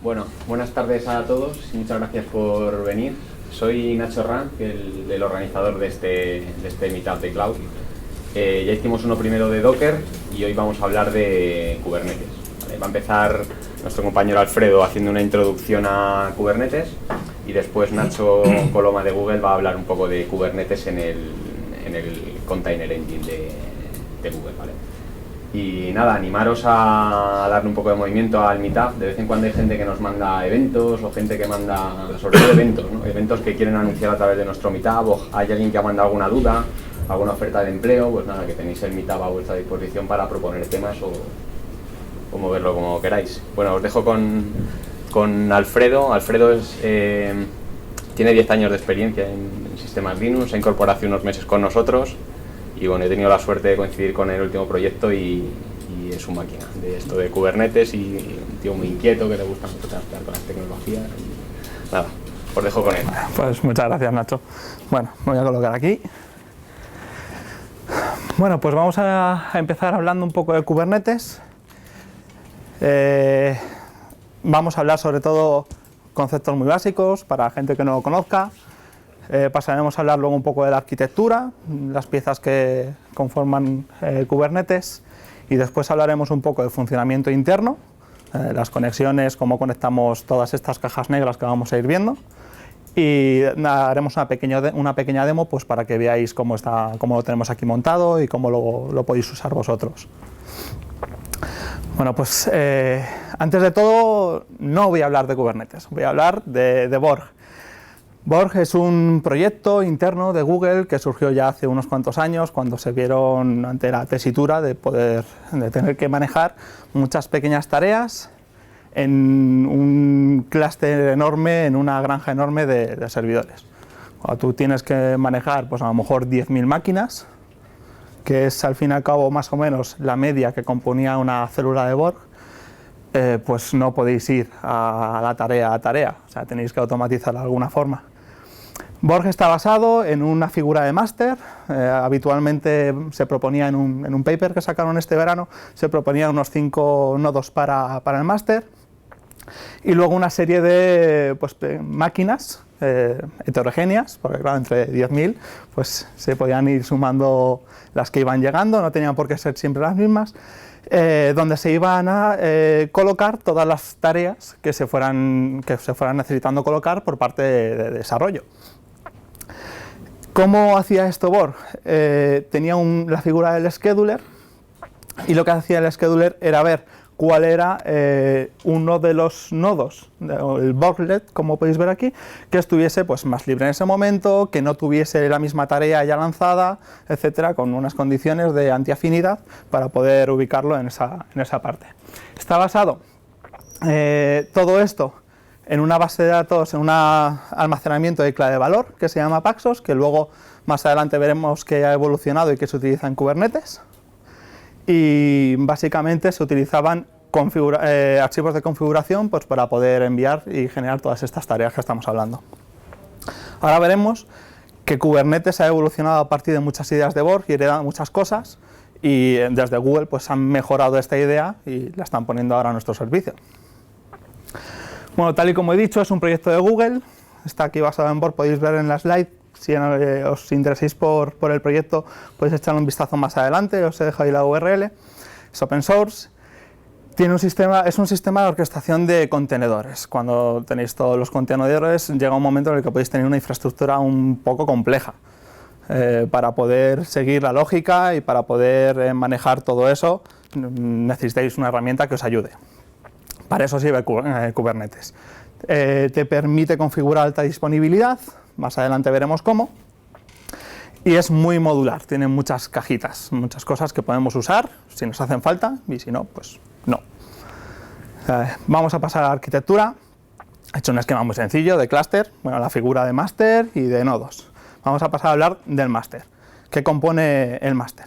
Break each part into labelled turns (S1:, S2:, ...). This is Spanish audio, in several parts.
S1: Bueno, buenas tardes a todos y muchas gracias por venir. Soy Nacho Ranz, el organizador de este Meetup de Cloud. Ya hicimos uno primero de Docker y hoy vamos a hablar de Kubernetes. ¿Vale? Va a empezar nuestro compañero Alfredo haciendo una introducción a Kubernetes y después Nacho Coloma de Google va a hablar un poco de Kubernetes en el Container Engine de Google. ¿Vale? Y nada, animaros a darle un poco de movimiento al Meetup. De vez en cuando hay gente que nos manda eventos o gente que manda, sobre todo eventos, ¿no? Eventos que quieren anunciar a través de nuestro Meetup, o hay alguien que ha mandado alguna duda, alguna oferta de empleo, pues nada, que tenéis el Meetup a vuestra disposición para proponer temas o moverlo como queráis. Bueno, os dejo con Alfredo. Alfredo tiene 10 años de experiencia en sistemas Linux, se ha incorporado hace unos meses con nosotros. Y bueno, he tenido la suerte de coincidir con el último proyecto y es un máquina de esto de Kubernetes y un tío muy inquieto que le gusta mucho trastear con las tecnologías. Y nada, os dejo con él.
S2: Pues muchas gracias, Nacho. Bueno, me voy a colocar aquí. Bueno, pues vamos a empezar hablando un poco de Kubernetes. Vamos a hablar sobre todo conceptos muy básicos para gente que no lo conozca. Pasaremos a hablar luego un poco de la arquitectura, las piezas que conforman Kubernetes, y después hablaremos un poco de funcionamiento interno, las conexiones, cómo conectamos todas estas cajas negras que vamos a ir viendo, y haremos una pequeña demo pues, para que veáis cómo lo tenemos aquí montado y cómo lo podéis usar vosotros. Bueno, pues antes de todo no voy a hablar de Kubernetes, voy a hablar de Borg. Borg es un proyecto interno de Google que surgió ya hace unos cuantos años cuando se vieron ante la tesitura de tener que manejar muchas pequeñas tareas en un clúster enorme, en una granja enorme de servidores. Cuando tú tienes que manejar pues a lo mejor 10.000 máquinas, que es al fin y al cabo más o menos la media que componía una célula de Borg, pues no podéis ir a la tarea, o sea, tenéis que automatizarla de alguna forma. Borg está basado en una figura de máster. Habitualmente se proponía en un paper que sacaron este verano, se proponía unos 5 nodos para el máster y luego una serie de máquinas heterogéneas, porque claro, entre 10.000 pues se podían ir sumando las que iban llegando, no tenían por qué ser siempre las mismas, donde se iban a colocar todas las tareas que se fueran necesitando colocar por parte de desarrollo. ¿Cómo hacía esto Borg? Tenía la figura del scheduler y lo que hacía el scheduler era ver cuál era uno de los nodos, el Borglet, como podéis ver aquí, que estuviese pues, más libre en ese momento, que no tuviese la misma tarea ya lanzada, etcétera, con unas condiciones de antiafinidad para poder ubicarlo en esa parte. Está basado todo esto en una base de datos, en un almacenamiento de clave de valor que se llama Paxos, que luego más adelante veremos que ha evolucionado y que se utiliza en Kubernetes. Y básicamente se utilizaban archivos de configuración pues, para poder enviar y generar todas estas tareas que estamos hablando. Ahora veremos que Kubernetes ha evolucionado a partir de muchas ideas de Borg y hereda muchas cosas, y desde Google pues, han mejorado esta idea y la están poniendo ahora a nuestro servicio. Bueno, tal y como he dicho, es un proyecto de Google, está aquí basado en Borg, podéis ver en la slide. Si os interesáis por el proyecto, podéis echarle un vistazo más adelante, os he dejado ahí la URL. Es open source, es un sistema de orquestación de contenedores. Cuando tenéis todos los contenedores, llega un momento en el que podéis tener una infraestructura un poco compleja. Para poder seguir la lógica y para poder manejar todo eso, necesitáis una herramienta que os ayude. Para eso sirve Kubernetes. Te permite configurar alta disponibilidad, más adelante veremos cómo, y es muy modular, tiene muchas cajitas, muchas cosas que podemos usar si nos hacen falta y si no, pues no. Vamos a pasar a la arquitectura. He hecho un esquema muy sencillo de clúster, bueno, la figura de máster y de nodos. Vamos a pasar a hablar del máster. ¿Qué compone el máster?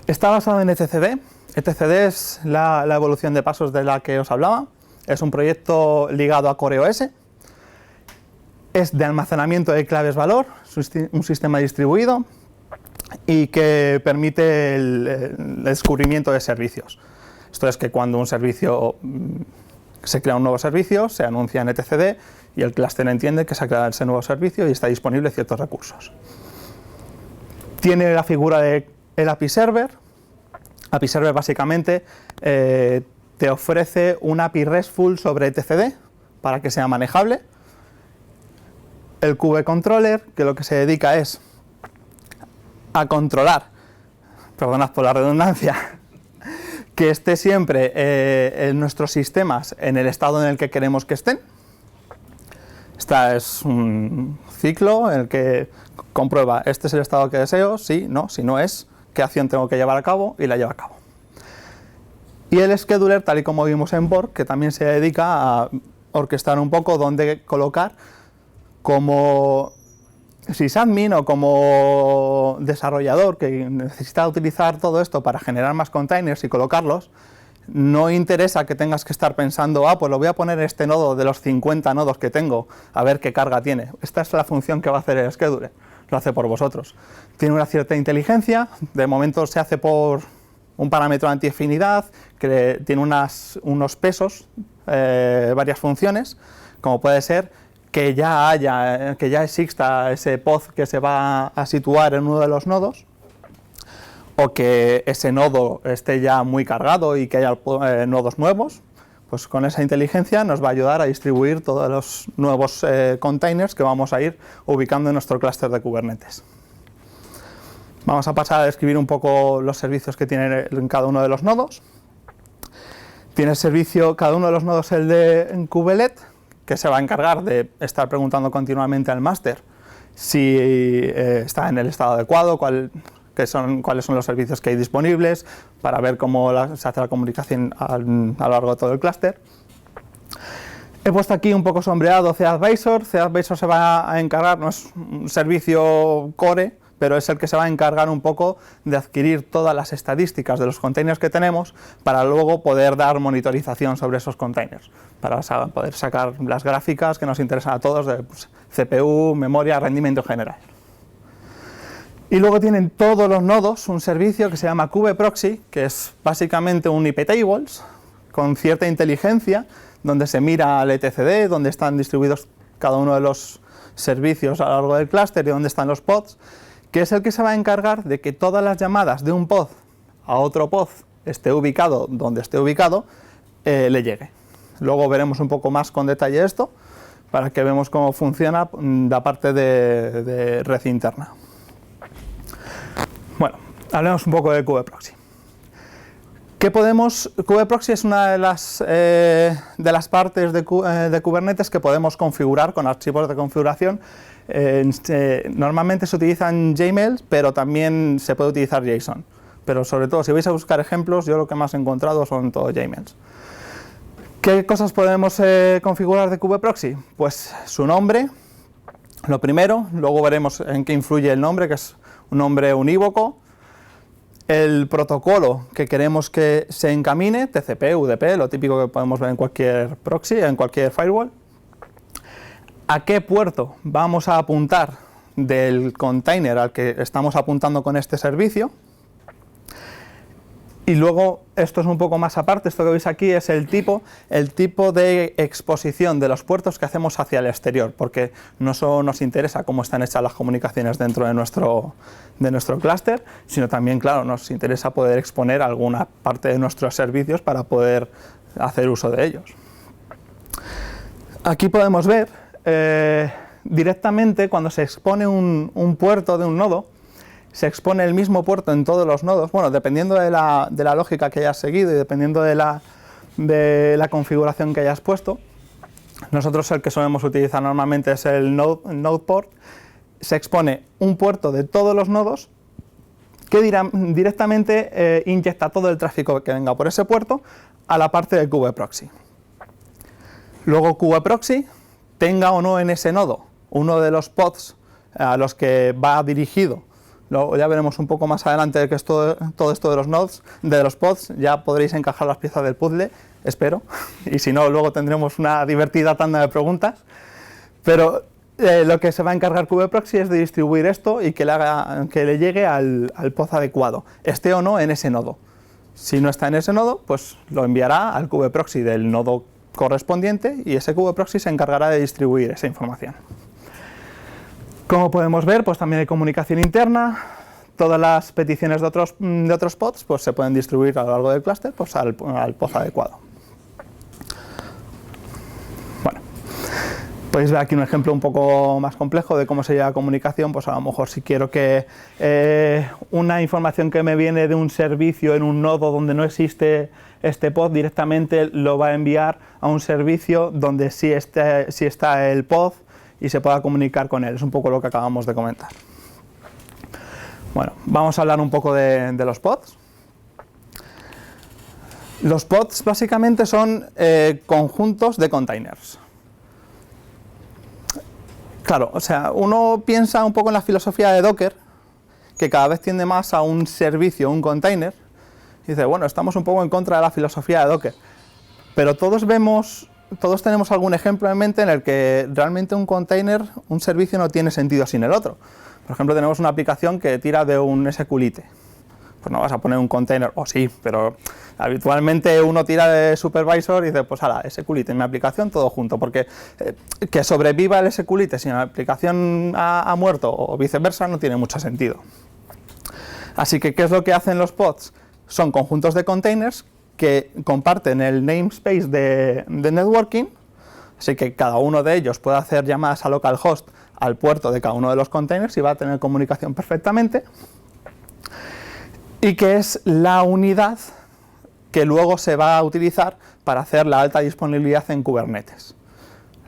S2: Está basado en etcd. etcd es la evolución de pasos de la que os hablaba. Es un proyecto ligado a CoreOS. Es de almacenamiento de claves valor, un sistema distribuido y que permite el descubrimiento de servicios. Esto es que cuando un servicio Se crea un nuevo servicio, se anuncia en etcd y el clúster entiende que se ha creado ese nuevo servicio y está disponible ciertos recursos. Tiene la figura del API Server. API Server básicamente te ofrece un API RESTful sobre etcd para que sea manejable. El Kube-controller, que lo que se dedica es a controlar, perdonad por la redundancia, que esté siempre en nuestros sistemas en el estado en el que queremos que estén. Este es un ciclo en el que comprueba, este es el estado que deseo, sí, no, si no es, qué acción tengo que llevar a cabo y la lleva a cabo. Y el scheduler, tal y como vimos en Borg, que también se dedica a orquestar un poco dónde colocar como sysadmin o como desarrollador que necesita utilizar todo esto para generar más containers y colocarlos. No interesa que tengas que estar pensando, pues lo voy a poner este nodo de los 50 nodos que tengo, a ver qué carga tiene. Esta es la función que va a hacer el scheduler, lo hace por vosotros. Tiene una cierta inteligencia, de momento se hace por un parámetro anti-afinidad, que tiene unos pesos, varias funciones, como puede ser que ya exista ese pod que se va a situar en uno de los nodos, o que ese nodo esté ya muy cargado y que haya nodos nuevos. Pues con esa inteligencia nos va a ayudar a distribuir todos los nuevos containers que vamos a ir ubicando en nuestro clúster de Kubernetes. Vamos a pasar a describir un poco los servicios que tiene en cada uno de los nodos. Tiene el servicio, cada uno de los nodos, el de Kubelet, que se va a encargar de estar preguntando continuamente al máster si está en el estado adecuado, cuáles son los servicios que hay disponibles, para ver cómo se hace la comunicación a lo largo de todo el clúster. He puesto aquí un poco sombreado cAdvisor. cAdvisor se va a encargar, no es un servicio core, pero es el que se va a encargar un poco de adquirir todas las estadísticas de los containers que tenemos para luego poder dar monitorización sobre esos containers, para poder sacar las gráficas que nos interesan a todos de CPU, memoria, rendimiento general. Y luego tienen todos los nodos un servicio que se llama Kube-Proxy, que es básicamente un IP tables con cierta inteligencia, donde se mira al etcd, donde están distribuidos cada uno de los servicios a lo largo del clúster y dónde están los pods, que es el que se va a encargar de que todas las llamadas de un pod a otro pod esté ubicado donde esté ubicado, le llegue. Luego veremos un poco más con detalle esto, para que veamos cómo funciona la parte de red interna. Bueno, hablemos un poco de Kube-Proxy. Kube-Proxy es una de las partes de Kubernetes que podemos configurar con archivos de configuración. Normalmente se utilizan YAML, pero también se puede utilizar JSON. Pero sobre todo, si vais a buscar ejemplos, yo lo que más he encontrado son todo YAMLs. ¿Qué cosas podemos configurar de Kube-Proxy? Pues su nombre, lo primero, luego veremos en qué influye el nombre, que es un nombre unívoco. El protocolo que queremos que se encamine, TCP, UDP, lo típico que podemos ver en cualquier proxy, en cualquier firewall. ¿A qué puerto vamos a apuntar del container al que estamos apuntando con este servicio? Y luego, esto es un poco más aparte, esto que veis aquí es el tipo de exposición de los puertos que hacemos hacia el exterior, porque no solo nos interesa cómo están hechas las comunicaciones dentro de nuestro clúster, sino también, claro, nos interesa poder exponer alguna parte de nuestros servicios para poder hacer uso de ellos. Aquí podemos ver directamente cuando se expone un puerto de un nodo, se expone el mismo puerto en todos los nodos, bueno, dependiendo de la lógica que hayas seguido y dependiendo de la configuración que hayas puesto. Nosotros el que solemos utilizar normalmente es el node port. Se expone un puerto de todos los nodos que directamente inyecta todo el tráfico que venga por ese puerto a la parte de Kube-Proxy. Luego Kube-Proxy, tenga o no en ese nodo uno de los pods a los que va dirigido. Luego ya veremos un poco más adelante que es todo esto de los nodes, de los pods, ya podréis encajar las piezas del puzzle, espero, y si no, luego tendremos una divertida tanda de preguntas. Pero lo que se va a encargar Kube-Proxy es de distribuir esto y que le llegue al pod adecuado, esté o no en ese nodo. Si no está en ese nodo, pues lo enviará al Kube-Proxy del nodo correspondiente y ese kube-proxy se encargará de distribuir esa información. Como podemos ver, pues también hay comunicación interna. Todas las peticiones de otros pods pues se pueden distribuir a lo largo del clúster pues al pod adecuado. Bueno, podéis ver aquí un ejemplo un poco más complejo de cómo se lleva comunicación. Pues a lo mejor si quiero que una información que me viene de un servicio en un nodo donde no existe este pod, directamente lo va a enviar a un servicio donde sí está el pod y se pueda comunicar con él. Es un poco lo que acabamos de comentar. Bueno, vamos a hablar un poco de los pods. Los pods básicamente son conjuntos de containers. Claro, o sea, uno piensa un poco en la filosofía de Docker, que cada vez tiende más a un servicio, un container, y dice, bueno, estamos un poco en contra de la filosofía de Docker, pero todos tenemos algún ejemplo en mente en el que realmente un container, un servicio no tiene sentido sin el otro. Por ejemplo, tenemos una aplicación que tira de un SQLite. Pues no vas a poner un container, o sí, pero habitualmente uno tira de supervisor y dice, pues ala, SQLite en mi aplicación todo junto, porque que sobreviva el SQLite si la aplicación ha muerto o viceversa no tiene mucho sentido. Así que, ¿qué es lo que hacen los pods? Son conjuntos de containers que comparten el namespace de networking, así que cada uno de ellos puede hacer llamadas a localhost al puerto de cada uno de los containers y va a tener comunicación perfectamente, y que es la unidad que luego se va a utilizar para hacer la alta disponibilidad en Kubernetes.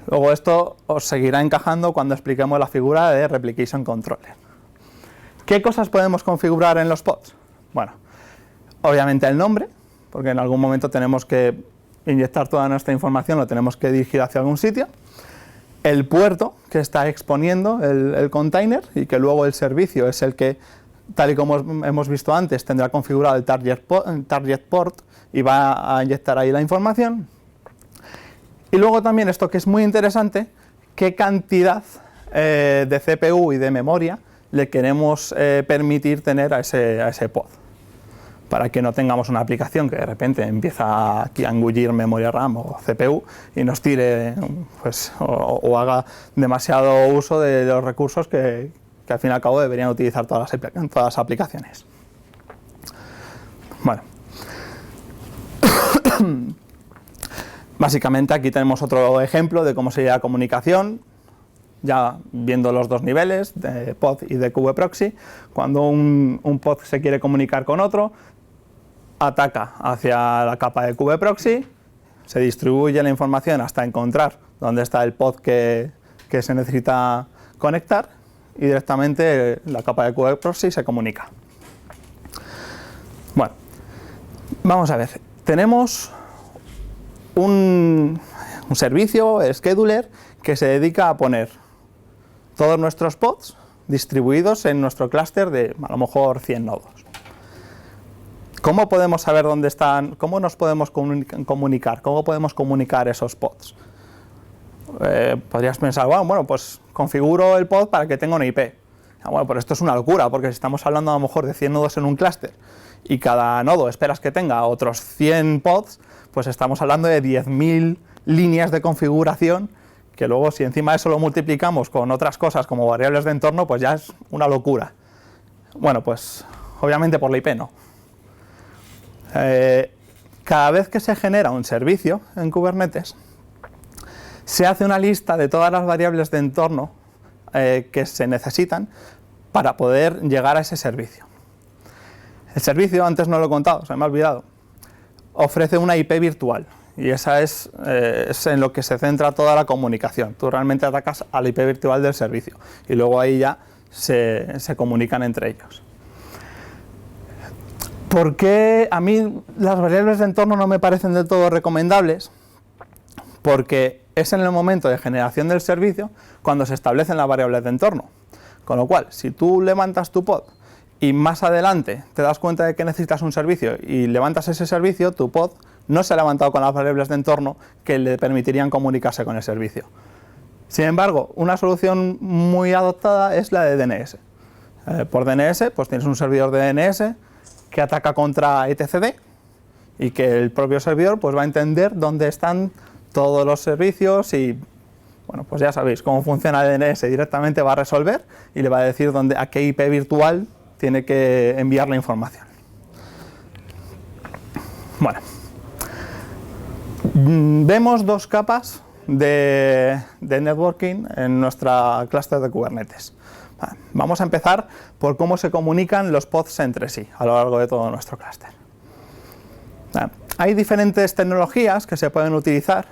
S2: Luego esto os seguirá encajando cuando expliquemos la figura de Replication Controller. ¿Qué cosas podemos configurar en los pods? Bueno, obviamente el nombre, porque en algún momento tenemos que inyectar toda nuestra información, lo tenemos que dirigir hacia algún sitio. El puerto que está exponiendo el container y que luego el servicio es el que, tal y como hemos visto antes, tendrá configurado el target port y va a inyectar ahí la información. Y luego también esto que es muy interesante, qué cantidad de CPU y de memoria le queremos permitir tener a ese pod, para que no tengamos una aplicación que de repente empieza aquí a engullir memoria RAM o CPU y nos tire pues, o haga demasiado uso de los recursos que al fin y al cabo deberían utilizar todas las aplicaciones. Bueno. Básicamente aquí tenemos otro ejemplo de cómo sería la comunicación, ya viendo los dos niveles, de pod y de kube-proxy. Cuando un pod se quiere comunicar con otro, ataca hacia la capa de kube-proxy, se distribuye la información hasta encontrar dónde está el pod que se necesita conectar y directamente la capa de kube-proxy se comunica. Bueno, vamos a ver. Tenemos un servicio, el scheduler, que se dedica a poner todos nuestros pods distribuidos en nuestro clúster de a lo mejor 100 nodos. ¿Cómo podemos saber dónde están? ¿Cómo nos podemos comunicar? ¿Cómo podemos comunicar esos pods? Podrías pensar, bueno, pues configuro el pod para que tenga una IP. Bueno, pero esto es una locura, porque si estamos hablando a lo mejor de 100 nodos en un clúster y cada nodo esperas que tenga otros 100 pods, pues estamos hablando de 10.000 líneas de configuración, que luego si encima de eso lo multiplicamos con otras cosas como variables de entorno, pues ya es una locura. Bueno, pues obviamente por la IP no. Cada vez que se genera un servicio en Kubernetes, se hace una lista de todas las variables de entorno que se necesitan para poder llegar a ese servicio. El servicio, antes no lo he contado, se me ha olvidado, ofrece una IP virtual y esa es en lo que se centra toda la comunicación. Tú realmente atacas a la IP virtual del servicio y luego ahí ya se comunican entre ellos. ¿Por qué a mí las variables de entorno no me parecen del todo recomendables? Porque es en el momento de generación del servicio cuando se establecen las variables de entorno. Con lo cual, si tú levantas tu pod y más adelante te das cuenta de que necesitas un servicio y levantas ese servicio, tu pod no se ha levantado con las variables de entorno que le permitirían comunicarse con el servicio. Sin embargo, una solución muy adoptada es la de DNS. Por DNS, pues tienes un servidor de DNS que ataca contra etcd y que el propio servidor pues va a entender dónde están todos los servicios y, bueno, pues ya sabéis cómo funciona el DNS. Directamente va a resolver y le va a decir a qué IP virtual tiene que enviar la información. Bueno, vemos dos capas de networking en nuestra clúster de Kubernetes. Vamos a empezar por cómo se comunican los pods entre sí a lo largo de todo nuestro clúster. Hay diferentes tecnologías que se pueden utilizar.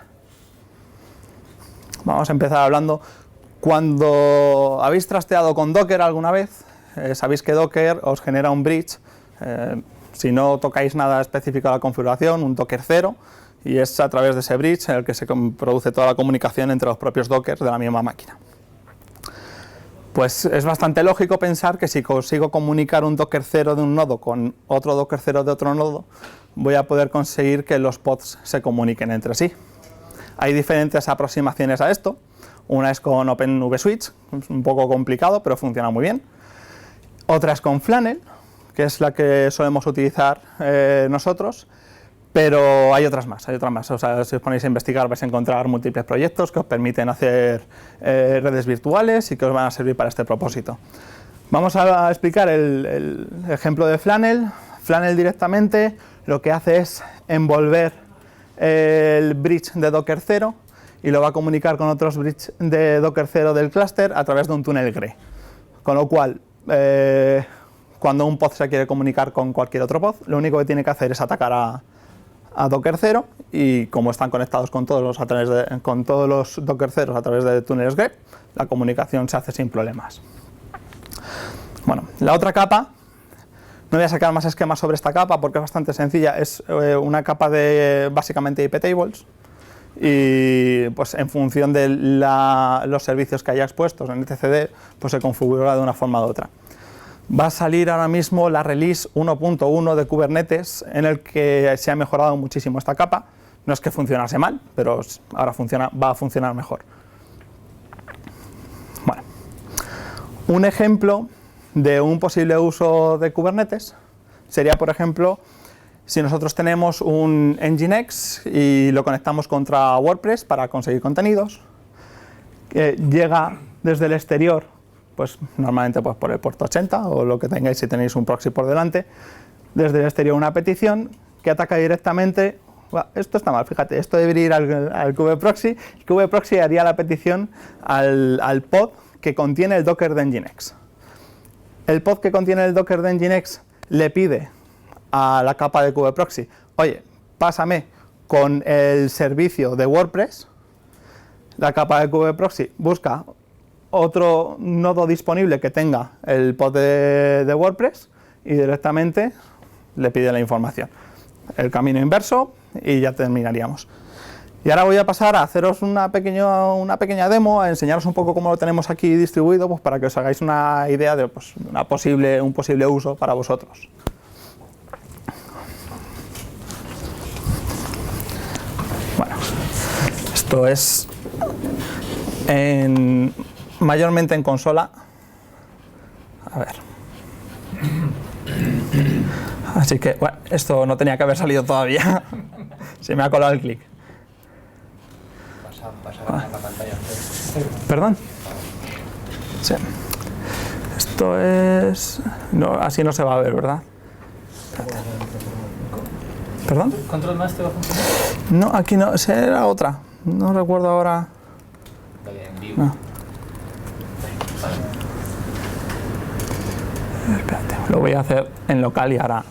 S2: Vamos a empezar hablando. Cuando habéis trasteado con Docker alguna vez, sabéis que Docker os genera un bridge. Si no tocáis nada específico de la configuración, un Docker 0, y es a través de ese bridge en el que se produce toda la comunicación entre los propios Dockers de la misma máquina. Pues es bastante lógico pensar que si consigo comunicar un Docker 0 de un nodo con otro Docker 0 de otro nodo, voy a poder conseguir que los pods se comuniquen entre sí. Hay diferentes aproximaciones a esto. Una es con OpenVSwitch, es un poco complicado, pero funciona muy bien. Otra es con Flannel, que es la que solemos utilizar nosotros, pero hay otras más. O sea, si os ponéis a investigar vais a encontrar múltiples proyectos que os permiten hacer redes virtuales y que os van a servir para este propósito. Vamos a explicar el ejemplo de Flannel. Flannel directamente lo que hace es envolver el bridge de Docker 0 y lo va a comunicar con otros bridge de Docker 0 del clúster a través de un túnel GRE. Con lo cual, cuando un pod se quiere comunicar con cualquier otro pod, lo único que tiene que hacer es atacar a Docker 0 y como están conectados con todos los Docker 0 a través de túneles GRE, la comunicación se hace sin problemas. Bueno, la otra capa, no voy a sacar más esquemas sobre esta capa porque es bastante sencilla, es una capa de básicamente IP tables y pues en función de los servicios que haya expuestos en etcd, pues se configura de una forma u otra. Va a salir ahora mismo la release 1.1 de Kubernetes en el que se ha mejorado muchísimo esta capa. No es que funcionase mal, pero ahora va a funcionar mejor. Bueno, un ejemplo de un posible uso de Kubernetes sería, por ejemplo, si nosotros tenemos un Nginx y lo conectamos contra WordPress para conseguir contenidos, llega desde el exterior, pues normalmente pues por el puerto 80 o lo que tengáis si tenéis un proxy por delante, desde el exterior una petición que ataca directamente. Esto está mal, fíjate, esto debería ir al kube-proxy. El kube-proxy haría la petición al pod que contiene el Docker de Nginx. El pod que contiene el Docker de Nginx le pide a la capa de kube-proxy, oye, pásame con el servicio de WordPress. La capa de kube-proxy busca otro nodo disponible que tenga el pod de WordPress y directamente le pide la información. El camino inverso y ya terminaríamos. Y ahora voy a pasar a haceros una pequeña demo, a enseñaros un poco cómo lo tenemos aquí distribuido, pues para que os hagáis una idea de pues, un posible uso para vosotros. Bueno, esto es mayormente en consola. A ver. Así que, bueno, esto no tenía que haber salido todavía. Se me ha colado el clic.
S3: Pasa la pantalla.
S2: ¿Perdón? Sí. Esto es... No, así no se va a ver, ¿verdad? Espérate. ¿Perdón?
S3: ¿Control más te va a funcionar?
S2: No, aquí no. Será otra. No recuerdo ahora. No. Espérate, lo voy a hacer en local y ahora.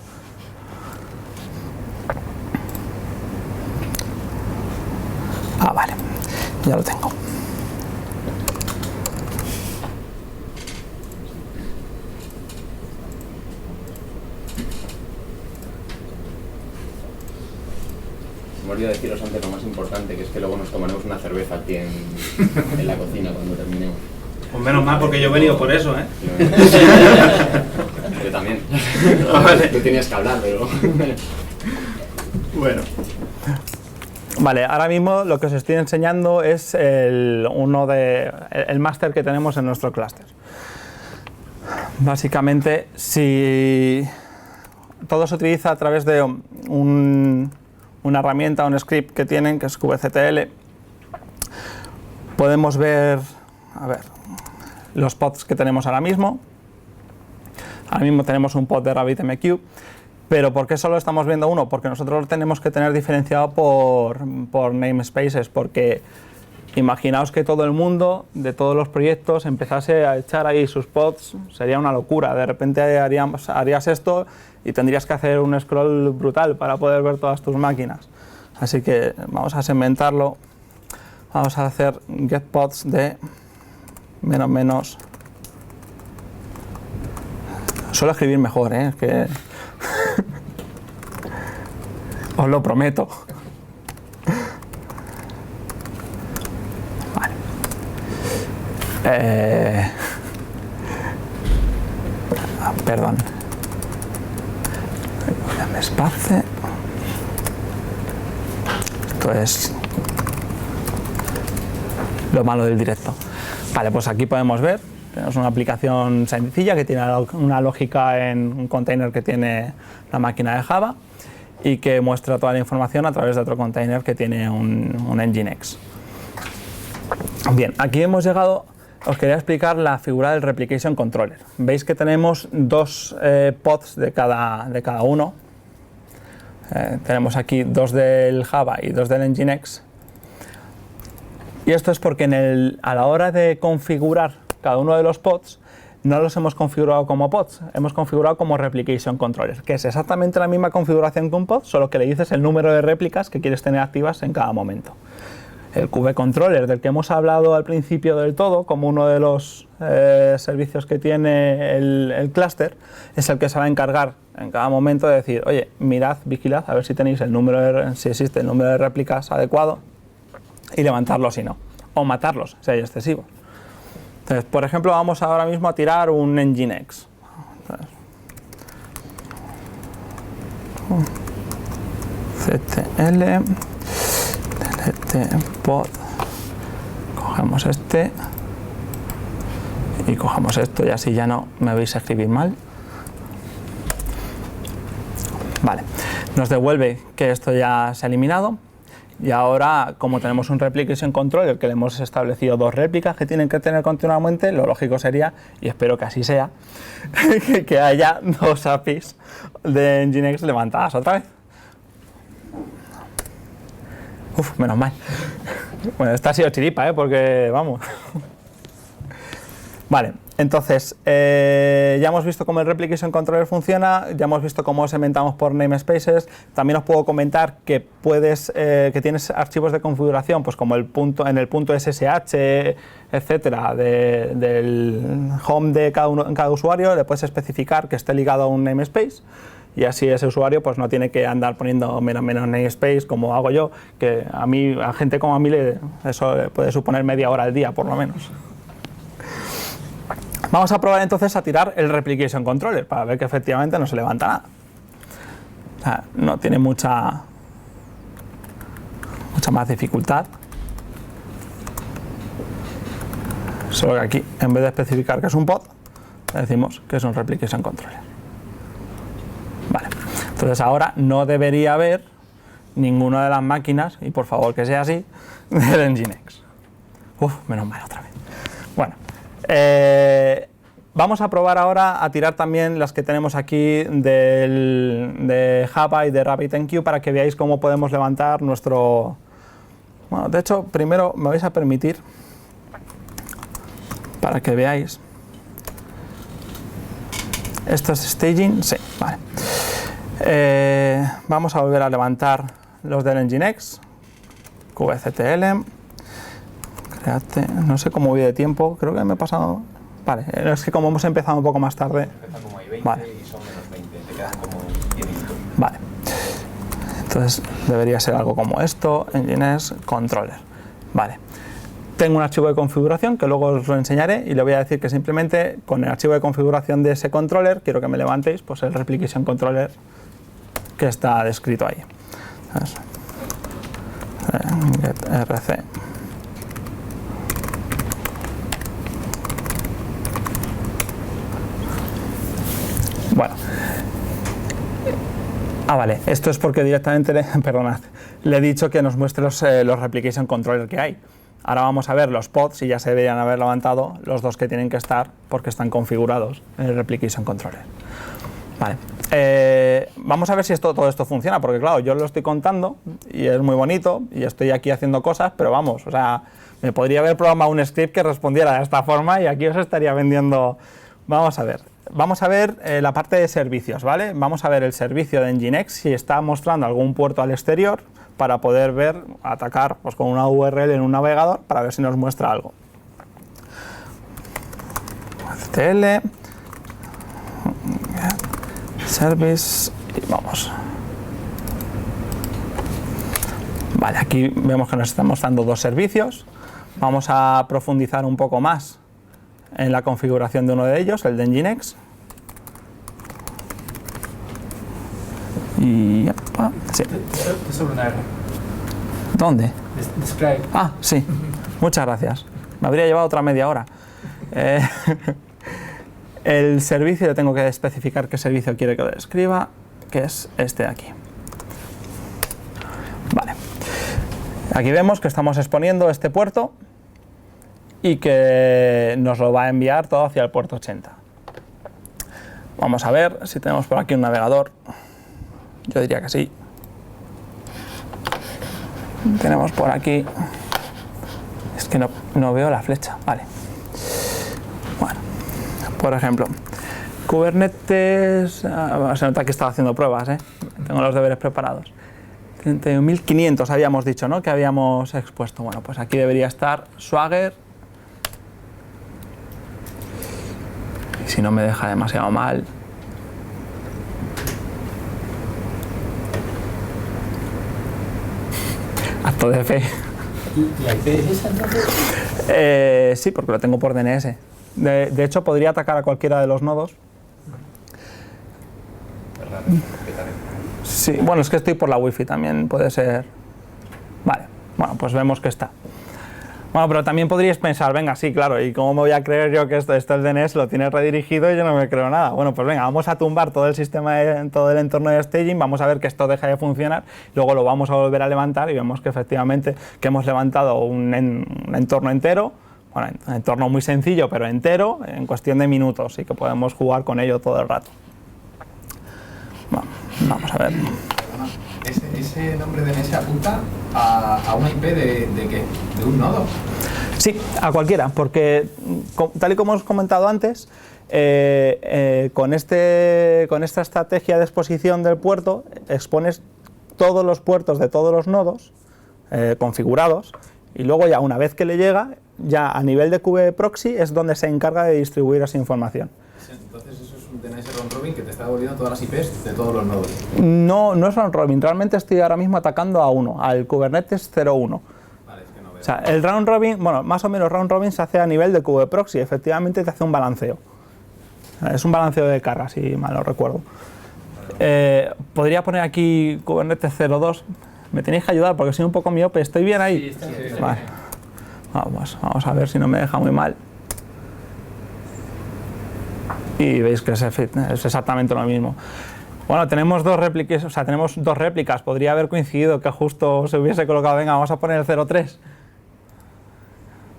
S2: Ah, vale, ya lo tengo.
S1: Me olvidé deciros antes lo más importante, que es que luego nos tomaremos una cerveza aquí en la cocina cuando terminemos.
S4: Pues menos mal, porque yo he venido por eso, ¿eh?
S1: Yo también.
S4: Vale.
S1: Tú tenías que hablar, pero...
S2: Bueno. Vale, ahora mismo lo que os estoy enseñando es el máster que tenemos en nuestro clúster. Básicamente, si todo se utiliza a través de un una herramienta, un script que tienen, que es kubectl. Podemos ver, a ver, los pods que tenemos ahora mismo. Ahora mismo tenemos un pod de RabbitMQ, pero ¿por qué solo estamos viendo uno? Porque nosotros lo tenemos que tener diferenciado por namespaces, porque imaginaos que todo el mundo de todos los proyectos empezase a echar ahí sus pods, sería una locura. De repente harías esto y tendrías que hacer un scroll brutal para poder ver todas tus máquinas. Así que vamos a segmentarlo. Vamos a hacer getPods de menos. Suelo escribir mejor, es que os lo prometo. Vale. Perdón. Ya me esparce. Esto es lo malo del directo. Vale, pues aquí podemos ver. Tenemos una aplicación sencilla que tiene una lógica en un container que tiene la máquina de Java y que muestra toda la información a través de otro container que tiene un Nginx. Bien, aquí hemos llegado, os quería explicar la figura del Replication Controller. Veis que tenemos dos pods de cada uno. Tenemos aquí dos del Java y dos del Nginx. Y esto es porque a la hora de configurar cada uno de los pods, no los hemos configurado como pods, hemos configurado como Replication Controller, que es exactamente la misma configuración que un pod, solo que le dices el número de réplicas que quieres tener activas en cada momento. El kubecontroller, del que hemos hablado al principio del todo, como uno de los servicios que tiene el clúster, es el que se va a encargar en cada momento de decir, oye, mirad, vigilad, a ver si tenéis si existe el número de réplicas adecuado, y levantarlo si no, o matarlos si hay excesivos. Entonces, por ejemplo, vamos ahora mismo a tirar un Nginx. ctl pod, cogemos este y cogemos esto y así ya no me veis a escribir mal. Vale, nos devuelve que esto ya se ha eliminado. Y ahora, como tenemos un Replication Controller que le hemos establecido dos réplicas que tienen que tener continuamente, lo lógico sería, y espero que así sea, que haya dos APIs de Nginx levantadas otra vez. Uf, menos mal. Bueno, esta ha sido chiripa, porque vamos. Vale, entonces, ya hemos visto cómo el Replication Controller funciona, ya hemos visto cómo segmentamos por namespaces. También os puedo comentar que que tienes archivos de configuración, pues como en el punto SSH, etcétera, del home de cada usuario, le puedes especificar que esté ligado a un namespace. Y así ese usuario pues no tiene que andar poniendo menos namespace como hago yo, que a gente como a mí eso le puede suponer media hora al día por lo menos. Vamos a probar entonces a tirar el Replication Controller para ver que efectivamente no se levanta nada. O sea, no tiene mucha más dificultad. Solo que aquí, en vez de especificar que es un pod, le decimos que es un Replication Controller. Vale. Entonces ahora no debería haber ninguna de las máquinas, y por favor que sea así, del Nginx. Uf, menos mal otra vez. Bueno. Vamos a probar ahora a tirar también las que tenemos aquí de Java y de RabbitMQ para que veáis cómo podemos levantar nuestro... Bueno, de hecho, primero me vais a permitir, para que veáis. ¿Esto es staging? Sí, vale. Vamos a volver a levantar los del Nginx. kubectl. No sé cómo voy de tiempo, creo que me he pasado... Vale, es que como hemos empezado un poco más tarde...
S1: Empiezan como hay 20
S2: vale.
S1: Y son menos 20, te quedan como 10 minutos.
S2: Vale, entonces debería ser algo como esto, Nginx Controller. Vale, tengo un archivo de configuración que luego os lo enseñaré y le voy a decir que simplemente con el archivo de configuración de ese controller quiero que me levantéis pues el Replication Controller que está descrito ahí. Get rc. Bueno. Vale, esto es porque directamente, perdonad, le he dicho que nos muestre los replication controller que hay. Ahora vamos a ver los pods y ya se deberían haber levantado los dos que tienen que estar porque están configurados en el replication controller. Vale. Vamos a ver si todo esto funciona, porque claro, yo lo estoy contando y es muy bonito y estoy aquí haciendo cosas, pero vamos, o sea, me podría haber programado un script que respondiera de esta forma y aquí os estaría vendiendo. Vamos a ver la parte de servicios, ¿vale? Vamos a ver el servicio de Nginx si está mostrando algún puerto al exterior para poder ver, atacar pues, con una URL en un navegador para ver si nos muestra algo. HTTL service y vamos. Vale, aquí vemos que nos están mostrando dos servicios. Vamos a profundizar un poco más en la configuración de uno de ellos, el de Nginx. Y sí.
S3: Sobre una R.
S2: ¿Dónde?
S3: Describe.
S2: Ah, sí. Muchas gracias. Me habría llevado otra media hora. El servicio, le tengo que especificar qué servicio quiere que lo describa, que es este de aquí. Vale. Aquí vemos que estamos exponiendo este puerto y que nos lo va a enviar todo hacia el puerto 80. Vamos a ver si tenemos por aquí un navegador. Yo diría que sí. Tenemos por aquí. Es que no veo la flecha. Vale. Bueno, por ejemplo, Kubernetes. Se nota que estaba haciendo pruebas, ¿eh? Tengo los deberes preparados. 31.500 habíamos dicho, ¿no? Que habíamos expuesto. Bueno, pues aquí debería estar Swagger. Y si no me deja demasiado mal. Acto de fe.
S3: ¿Y la IP es esa entonces?
S2: Sí, porque lo tengo por DNS. De hecho, podría atacar a cualquiera de los nodos. Sí, bueno, es que estoy por la wifi también, puede ser. Vale, bueno, pues vemos que está. Bueno, pero también podríais pensar, venga, sí, claro, ¿y cómo me voy a creer yo que esto el DNS lo tiene redirigido y yo no me creo nada? Bueno, pues venga, vamos a tumbar todo el sistema, todo el entorno de staging, vamos a ver que esto deja de funcionar, luego lo vamos a volver a levantar y vemos que efectivamente que hemos levantado un entorno entero, bueno, un entorno muy sencillo, pero entero, en cuestión de minutos y que podemos jugar con ello todo el rato. Bueno, vamos a ver.
S5: ¿Ese nombre de DNS apunta a una IP de qué? ¿De un nodo?
S2: Sí, a cualquiera, porque tal y como os he comentado antes, con esta estrategia de exposición del puerto, expones todos los puertos de todos los nodos configurados y luego ya una vez que le llega, ya a nivel de kube-proxy es donde se encarga de distribuir esa información.
S5: Entonces eso es un DNS round robin que te está devolviendo todas las IPs de todos los nodos.
S2: No, no es round robin, realmente estoy ahora mismo atacando a uno, al Kubernetes 01.
S5: Vale, es que no veo.
S2: O sea, el round robin, bueno, más o menos round robin se hace a nivel de kube-proxy, efectivamente te hace un balanceo. Es un balanceo de carga, si mal no recuerdo. Podría poner aquí Kubernetes 02, me tenéis que ayudar porque soy un poco miope, ¿estoy bien ahí?
S3: Sí, está.
S2: Vale. Vamos a ver si no me deja muy mal. Y veis que es exactamente lo mismo. Bueno, tenemos dos réplicas, podría haber coincidido que justo se hubiese colocado, venga, vamos a poner el 03.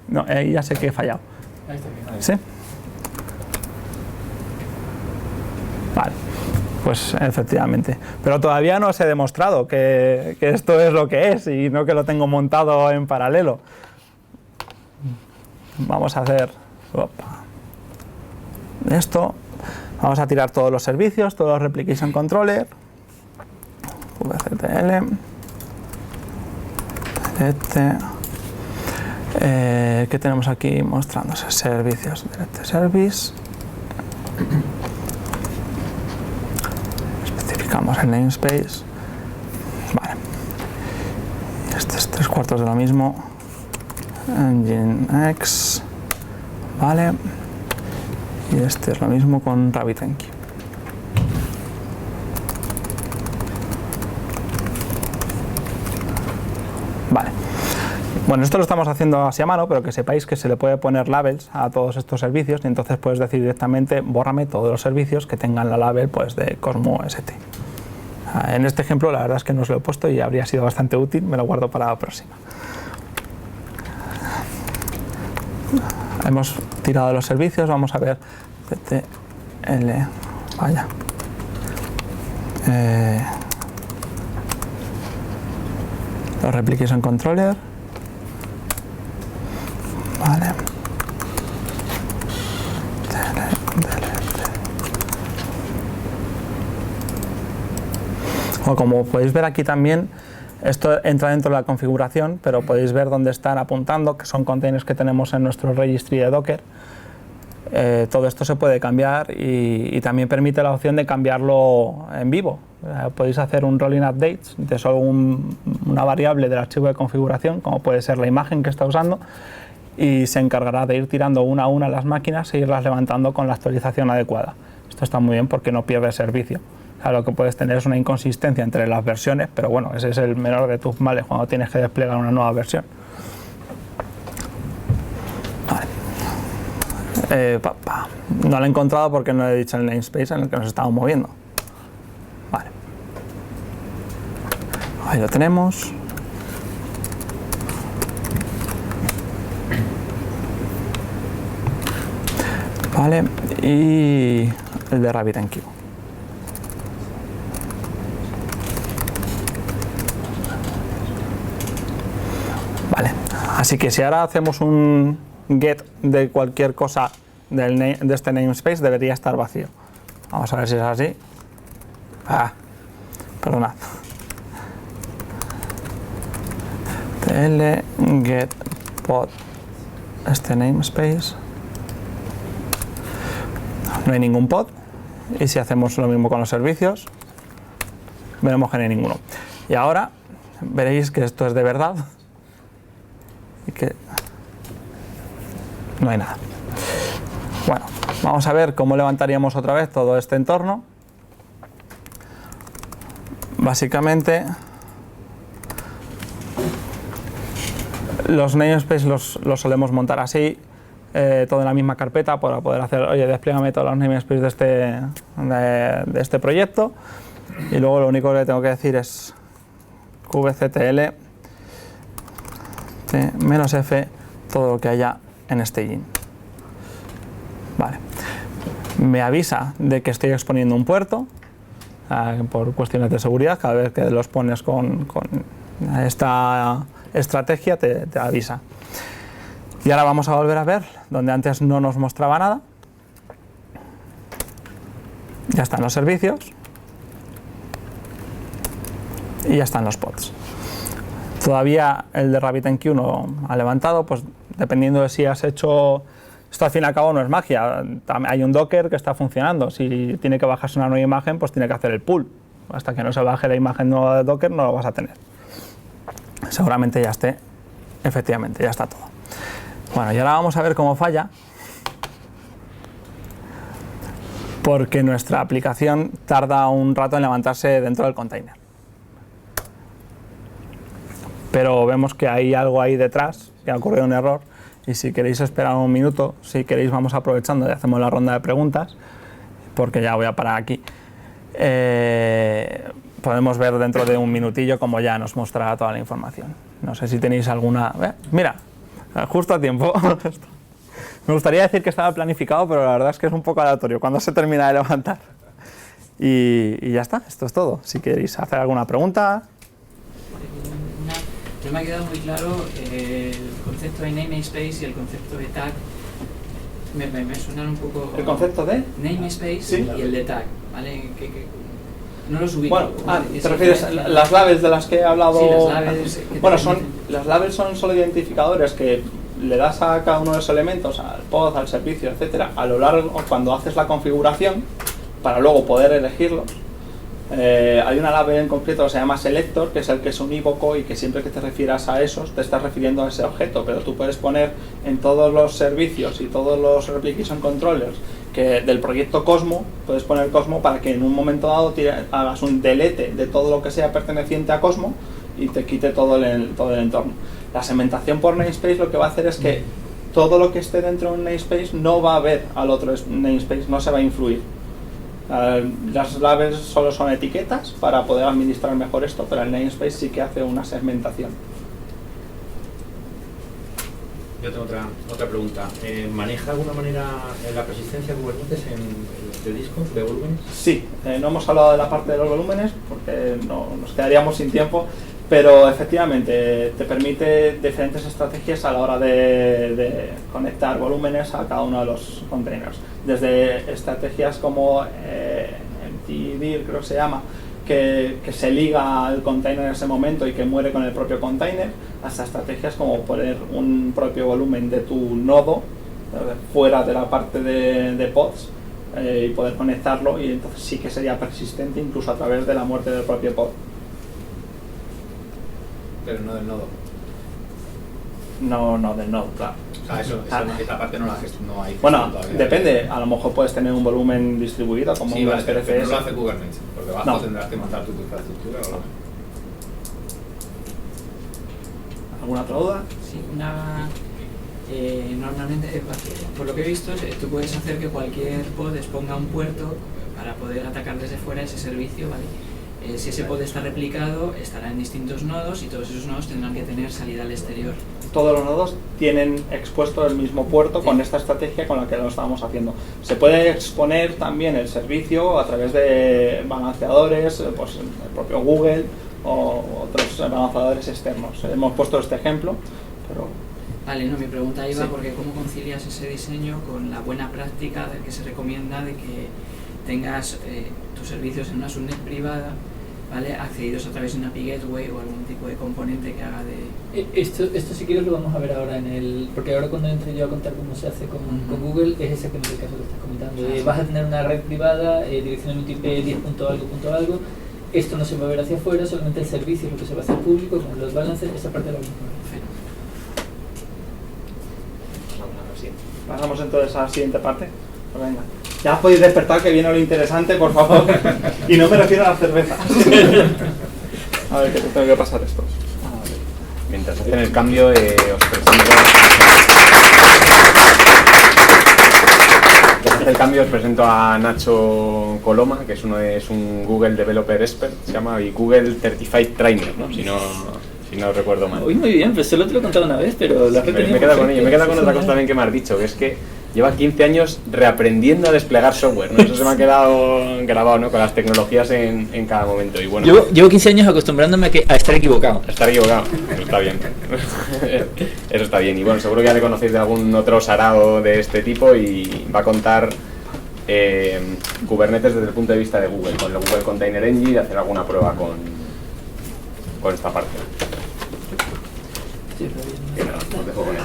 S2: No, ahí ya sé que he fallado.
S3: Ahí está bien.
S2: ¿Sí? Vale, pues efectivamente. Pero todavía no os he demostrado que esto es lo que es y no que lo tengo montado en paralelo. Vamos a hacer esto. Vamos a tirar todos los servicios, todos los replication controller. VCTL. ¿Qué tenemos aquí mostrándose? Servicios. Direct service. Especificamos el namespace. Vale. Este es 3/4 de lo mismo. Nginx. Vale. Y este es lo mismo con RabbitMQ. Vale. Bueno, esto lo estamos haciendo así a mano, pero que sepáis que se le puede poner labels a todos estos servicios y entonces puedes decir directamente, bórrame todos los servicios que tengan la label pues, de Cosmo ST. En este ejemplo la verdad es que no se lo he puesto y habría sido bastante útil, me lo guardo para la próxima. Hemos tirado los servicios, vamos a ver CTL, vaya. Los replication controller, vale. O como podéis ver aquí también, esto entra dentro de la configuración, pero podéis ver dónde están apuntando, que son containers que tenemos en nuestro registry de Docker. Todo esto se puede cambiar y también permite la opción de cambiarlo en vivo. Podéis hacer un rolling updates de solo una variable del archivo de configuración, como puede ser la imagen que está usando, y se encargará de ir tirando una a una las máquinas e irlas levantando con la actualización adecuada. Esto está muy bien porque no pierde servicio. O sea, lo que puedes tener es una inconsistencia entre las versiones, pero bueno, ese es el menor de tus males cuando tienes que desplegar una nueva versión. Vale. No lo he encontrado porque no he dicho el namespace en el que nos estamos moviendo. Vale. Ahí lo tenemos. Vale, y el de RabbitMQ. Vale, así que si ahora hacemos un get de cualquier cosa de este namespace, debería estar vacío. Vamos a ver si es así. Perdonad. tl get pod este namespace. No hay ningún pod. Y si hacemos lo mismo con los servicios, veremos que no hay ninguno. Y ahora veréis que esto es de verdad y que no hay nada. Bueno, vamos a ver cómo levantaríamos otra vez todo este entorno. Básicamente, los namespaces los solemos montar así, todo en la misma carpeta para poder hacer, oye, desplégame todos los namespaces de este proyecto, y luego lo único que le tengo que decir es kubectl -f todo lo que haya en staging. Vale. Me avisa de que estoy exponiendo un puerto por cuestiones de seguridad. Cada vez que los pones con esta estrategia te avisa. Y ahora vamos a volver a ver donde antes no nos mostraba nada. Ya están los servicios y ya están los pods. Todavía el de RabbitMQ no ha levantado, pues dependiendo de si has hecho... Esto al fin y al cabo no es magia, hay un Docker que está funcionando. Si tiene que bajarse una nueva imagen, pues tiene que hacer el pull. Hasta que no se baje la imagen nueva de Docker no lo vas a tener. Seguramente ya esté, efectivamente, ya está todo. Bueno, y ahora vamos a ver cómo falla, porque nuestra aplicación tarda un rato en levantarse dentro del container. Pero vemos que hay algo ahí detrás, que ha ocurrido un error, y si queréis esperar un minuto, si queréis vamos aprovechando y hacemos la ronda de preguntas, porque ya voy a parar aquí. Podemos ver dentro de un minutillo cómo ya nos mostrará toda la información. No sé si tenéis alguna... Mira, justo a tiempo. Me gustaría decir que estaba planificado, pero la verdad es que es un poco aleatorio cuando se termina de levantar. Y ya está, esto es todo. Si queréis hacer alguna pregunta...
S3: No me ha quedado muy claro el concepto de namespace y el concepto de tag. Me suenan un poco...
S2: ¿El concepto de?
S3: Namespace, sí, y el de tag, ¿vale? No los ubico.
S2: Bueno, ¿te refieres a las labels de las que he hablado?
S3: Sí, las labels.
S2: Bueno, las labels son solo identificadores que le das a cada uno de los elementos, al pod, al servicio, etcétera, a lo largo cuando haces la configuración, para luego poder elegirlos. Hay una label en concreto que se llama selector, que es el que es unívoco y que siempre que te refieras a esos te estás refiriendo a ese objeto, pero tú puedes poner en todos los servicios y todos los replication controllers que del proyecto Cosmo, puedes poner Cosmo para que en un momento dado hagas un delete de todo lo que sea perteneciente a Cosmo y te quite todo el entorno. La segmentación por namespace lo que va a hacer es que todo lo que esté dentro de un namespace no va a ver al otro namespace, no se va a influir. Las labels solo son etiquetas para poder administrar mejor esto, pero el namespace sí que hace una segmentación.
S6: Yo tengo otra pregunta. ¿Maneja de alguna manera la persistencia de Kubernetes de discos, de volúmenes?
S2: Sí, no hemos hablado de la parte de los volúmenes porque nos quedaríamos sin tiempo, pero efectivamente te permite diferentes estrategias a la hora de conectar volúmenes a cada uno de los containers. Desde estrategias como MTDIR, creo que se llama, que se liga al container en ese momento y que muere con el propio container, hasta estrategias como poner un propio volumen de tu nodo fuera de la parte de pods y poder conectarlo, y entonces sí que sería persistente incluso a través de la muerte del propio pod.
S5: Pero no del nodo.
S2: No del nodo, claro.
S5: O sea, esa parte no la no hay.
S2: Bueno,
S5: todavía.
S2: Depende, a lo mejor puedes tener un volumen distribuido como
S5: Sí,
S2: un
S5: vale, pero
S2: SPFS.
S5: no lo hace Kubernetes. Por debajo
S2: No.
S5: tendrás que montar tu infraestructura o no.
S2: ¿Alguna otra duda?
S3: Sí, normalmente, por lo que he visto, tú puedes hacer que cualquier pod exponga un puerto para poder atacar desde fuera ese servicio, ¿vale? Si ese pod está replicado, estará en distintos nodos y todos esos nodos tendrán que tener salida al exterior.
S2: Todos los nodos tienen expuesto el mismo puerto con esta estrategia con la que lo estábamos haciendo. Se puede exponer también el servicio a través de balanceadores, pues el propio Google o otros balanceadores externos. Hemos puesto este ejemplo, pero...
S3: Vale, no, mi pregunta iba
S2: Sí.
S3: porque ¿cómo concilias ese diseño con la buena práctica que se recomienda de que tengas tus servicios en una subnet privada, ¿vale?, accedidos a través de una API Gateway o algún tipo de componente que haga de...
S7: Esto si quieres lo vamos a ver ahora porque ahora cuando entre yo a contar cómo se hace con Google es exactamente el caso que estás comentando. Vas a tener una red privada, dirección IP 10.algo, esto no se va a ver hacia afuera, solamente el servicio es lo que se va a hacer público, con los balances, esa parte la vamos a ver.
S2: Pasamos entonces a la siguiente parte. Pues venga. Ya podéis despertar que viene lo interesante, por favor. Y no me refiero a la cerveza. A ver, que te tengo que pasar esto.
S1: Mientras hacen el cambio, os presento... os presento a Nacho Coloma, que es un Google Developer Expert, se llama, y Google Certified Trainer, ¿no? Si no recuerdo mal.
S7: Uy, muy bien, pues solo te lo he contado una vez, pero la
S1: Me queda con ello. Me queda con otra cosa también que me has dicho, que es que lleva 15 años reaprendiendo a desplegar software, ¿no? Eso se me ha quedado grabado, ¿no? Con las tecnologías en cada momento. Y bueno,
S7: Llevo 15 años acostumbrándome a estar equivocado.
S1: estar equivocado, eso está bien. Eso está bien. Y bueno, seguro que ya le conocéis de algún otro sarao de este tipo y va a contar Kubernetes desde el punto de vista de Google, con el Google Container Engine, y hacer alguna prueba con esta parte. Que nada, os dejo con él.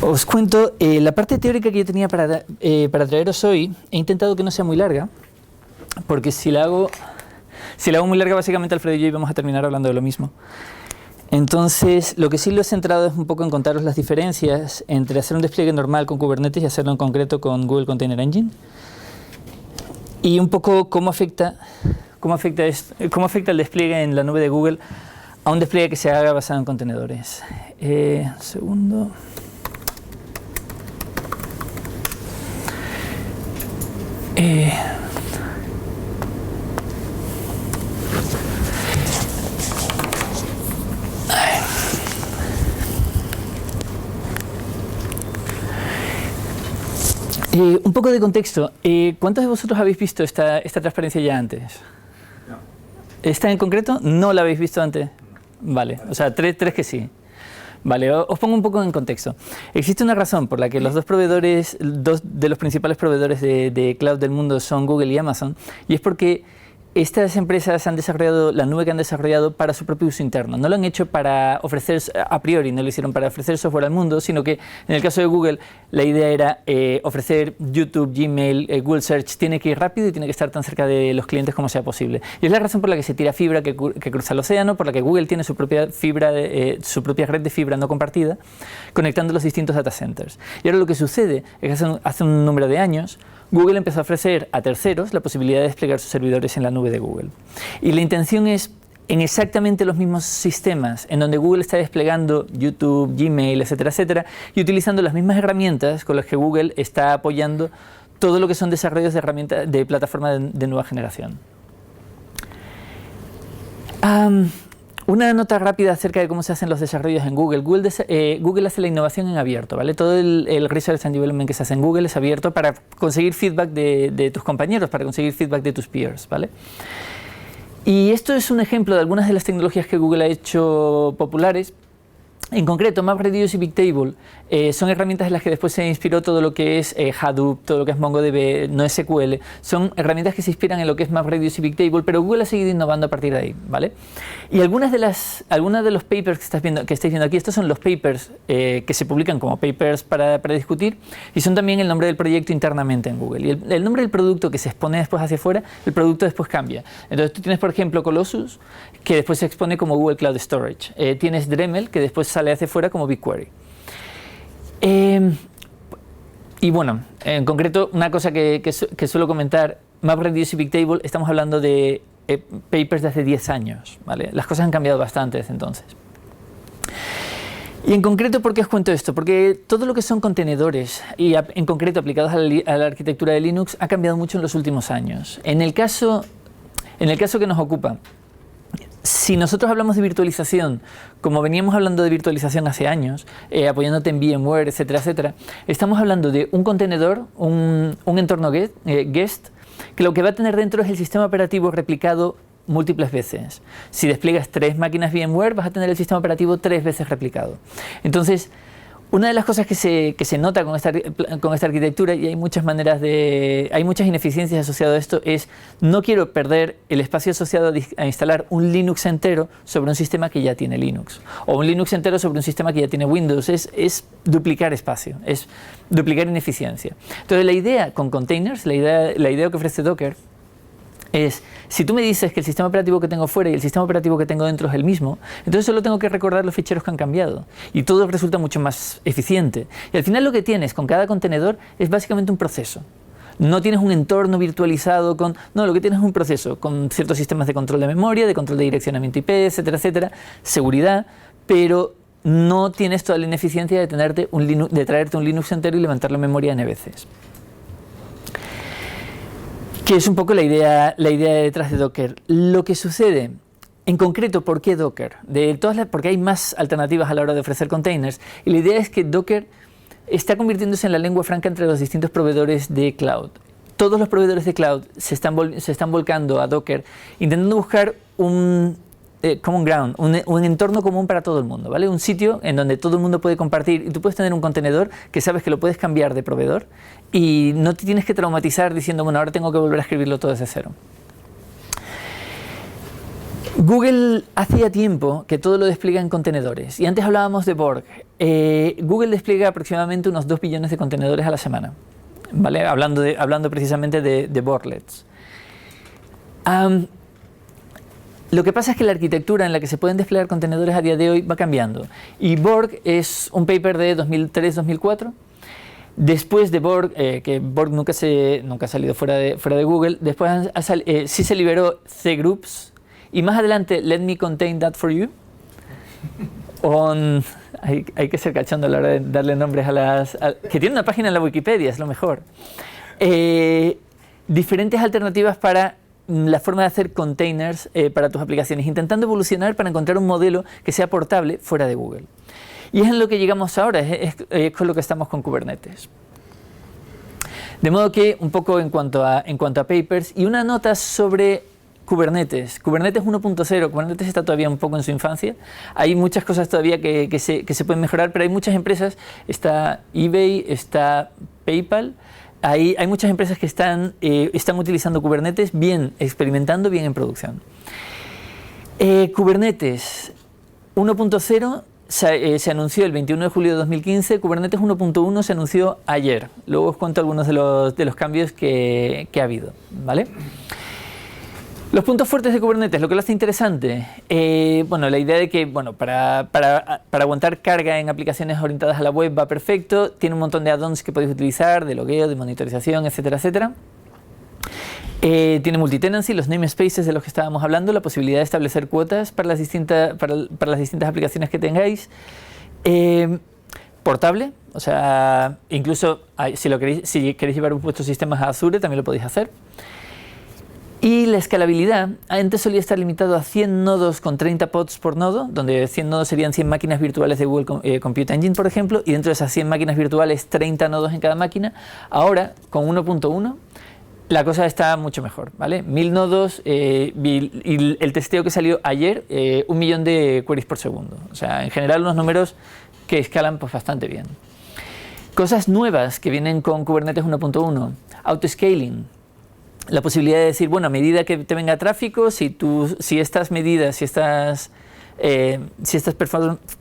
S7: Os cuento, la parte teórica que yo tenía para traeros hoy, he intentado que no sea muy larga, porque si la hago muy larga, básicamente Alfredo y yo íbamos a terminar hablando de lo mismo. Entonces, lo que sí lo he centrado es un poco en contaros las diferencias entre hacer un despliegue normal con Kubernetes y hacerlo en concreto con Google Container Engine, y un poco cómo afecta el despliegue en la nube de Google a un despliegue que se haga basado en contenedores. Un segundo. Un poco de contexto. ¿Cuántos de vosotros habéis visto esta transparencia ya antes?
S5: No.
S7: ¿Esta en concreto no la habéis visto antes? Vale, o sea, tres que sí. Vale, os pongo un poco en contexto. Existe una razón por la que dos de los principales proveedores de cloud del mundo son Google y Amazon, y es porque estas empresas han desarrollado la nube que han desarrollado para su propio uso interno. No lo han hecho para ofrecer, a priori, no lo hicieron para ofrecer software al mundo, sino que en el caso de Google la idea era ofrecer YouTube, Gmail, Google Search, tiene que ir rápido y tiene que estar tan cerca de los clientes como sea posible. Y es la razón por la que se tira fibra que cruza el océano, por la que Google tiene su propia fibra, su propia red de fibra no compartida, conectando los distintos data centers. Y ahora lo que sucede es que hace un número de años, Google empezó a ofrecer a terceros la posibilidad de desplegar sus servidores en la nube de Google. Y la intención es en exactamente los mismos sistemas en donde Google está desplegando YouTube, Gmail, etcétera, etcétera, y utilizando las mismas herramientas con las que Google está apoyando todo lo que son desarrollos de herramientas de plataforma de nueva generación. Una nota rápida acerca de cómo se hacen los desarrollos en Google. Google hace la innovación en abierto, ¿vale? Todo el Research and Development que se hace en Google es abierto para conseguir feedback de tus compañeros, para conseguir feedback de tus peers, ¿vale? Y esto es un ejemplo de algunas de las tecnologías que Google ha hecho populares. En concreto, MapReduce y Bigtable son herramientas en las que después se inspiró todo lo que es Hadoop, todo lo que es MongoDB, NoSQL. Son herramientas que se inspiran en lo que es MapReduce y Bigtable, pero Google ha seguido innovando a partir de ahí, ¿vale? Y algunos de los papers que estáis viendo aquí, estos son los papers que se publican como papers para discutir, y son también el nombre del proyecto internamente en Google. Y el nombre del producto que se expone después hacia afuera, el producto después cambia. Entonces tú tienes, por ejemplo, Colossus, que después se expone como Google Cloud Storage. Tienes Dremel, que después sale hacia afuera como BigQuery. Y bueno, en concreto, una cosa que suelo comentar, MapReduce y Bigtable, estamos hablando de papers de hace 10 años, ¿vale? Las cosas han cambiado bastante desde entonces. Y en concreto, ¿por qué os cuento esto? Porque todo lo que son contenedores, y en concreto aplicados a la arquitectura de Linux, ha cambiado mucho en los últimos años. En el caso que nos ocupa, si nosotros hablamos de virtualización, como veníamos hablando de virtualización hace años, apoyándote en VMware, etcétera, etcétera, estamos hablando de un contenedor, un entorno guest, que lo que va a tener dentro es el sistema operativo replicado múltiples veces. Si despliegas 3 máquinas VMware, vas a tener el sistema operativo 3 veces replicado. Entonces, una de las cosas que se nota con esta arquitectura, y hay muchas ineficiencias asociadas a esto, es no quiero perder el espacio asociado a instalar un Linux entero sobre un sistema que ya tiene Linux, o un Linux entero sobre un sistema que ya tiene Windows. Es duplicar espacio, es duplicar ineficiencia. Entonces la idea con containers, la idea que ofrece Docker, es, si tú me dices que el sistema operativo que tengo fuera y el sistema operativo que tengo dentro es el mismo, entonces solo tengo que recordar los ficheros que han cambiado y todo resulta mucho más eficiente. Y al final lo que tienes con cada contenedor es básicamente un proceso. No tienes un entorno virtualizado no, lo que tienes es un proceso con ciertos sistemas de control de memoria, de control de direccionamiento IP, etcétera, etcétera, seguridad, pero no tienes toda la ineficiencia de traerte un Linux entero y levantarlo en memoria N veces. Que es un poco la idea detrás de Docker. Lo que sucede, en concreto, ¿por qué Docker? Porque hay más alternativas a la hora de ofrecer containers, y la idea es que Docker está convirtiéndose en la lengua franca entre los distintos proveedores de cloud. Todos los proveedores de cloud se están volcando a Docker, intentando buscar un common ground, un entorno común para todo el mundo, ¿vale? Un sitio en donde todo el mundo puede compartir, y tú puedes tener un contenedor que sabes que lo puedes cambiar de proveedor y no te tienes que traumatizar diciendo, bueno, ahora tengo que volver a escribirlo todo desde cero. Google hacía tiempo que todo lo despliega en contenedores, y antes hablábamos de Borg. Google despliega aproximadamente unos 2 billones de contenedores a la semana, ¿vale? Hablando precisamente de Borglets. Lo que pasa es que la arquitectura en la que se pueden desplegar contenedores a día de hoy va cambiando. Y Borg es un paper de 2003-2004. Después de Borg, que Borg nunca ha salido fuera de Google, después sí se liberó cgroups. Y más adelante, Let Me Contain That For You. Hay que ser cachondo a la hora de darle nombres que tiene una página en la Wikipedia, es lo mejor. Diferentes alternativas para la forma de hacer containers para tus aplicaciones, intentando evolucionar para encontrar un modelo que sea portable fuera de Google. Y es en lo que llegamos ahora, es con lo que estamos con Kubernetes. De modo que, un poco en cuanto a papers, y una nota sobre Kubernetes. Kubernetes 1.0, Kubernetes está todavía un poco en su infancia. Hay muchas cosas todavía que se pueden mejorar, pero hay muchas empresas, está eBay, está PayPal. Hay muchas empresas que están utilizando Kubernetes, bien experimentando, bien en producción. Kubernetes 1.0 se anunció el 21 de julio de 2015, Kubernetes 1.1 se anunció ayer. Luego os cuento algunos de los cambios que ha habido, ¿vale? Los puntos fuertes de Kubernetes, lo que lo hace interesante, la idea de que para aguantar carga en aplicaciones orientadas a la web va perfecto, tiene un montón de add-ons que podéis utilizar, de logueo, de monitorización, etcétera, etcétera. Tiene multitenancy, los namespaces de los que estábamos hablando, la posibilidad de establecer cuotas para las distintas aplicaciones que tengáis. Portable, o sea, incluso si queréis llevar vuestros sistemas a Azure también lo podéis hacer. Y la escalabilidad, antes solía estar limitado a 100 nodos con 30 pods por nodo, donde 100 nodos serían 100 máquinas virtuales de Google Compute Engine, por ejemplo, y dentro de esas 100 máquinas virtuales 30 nodos en cada máquina. Ahora, con 1.1, la cosa está mucho mejor, ¿vale? 1000 nodos y el testeo que salió ayer, 1 millón de queries por segundo. O sea, en general unos números que escalan pues, bastante bien. Cosas nuevas que vienen con Kubernetes 1.1, autoscaling. La posibilidad de decir, bueno, a medida que te venga tráfico, si estas medidas, si estas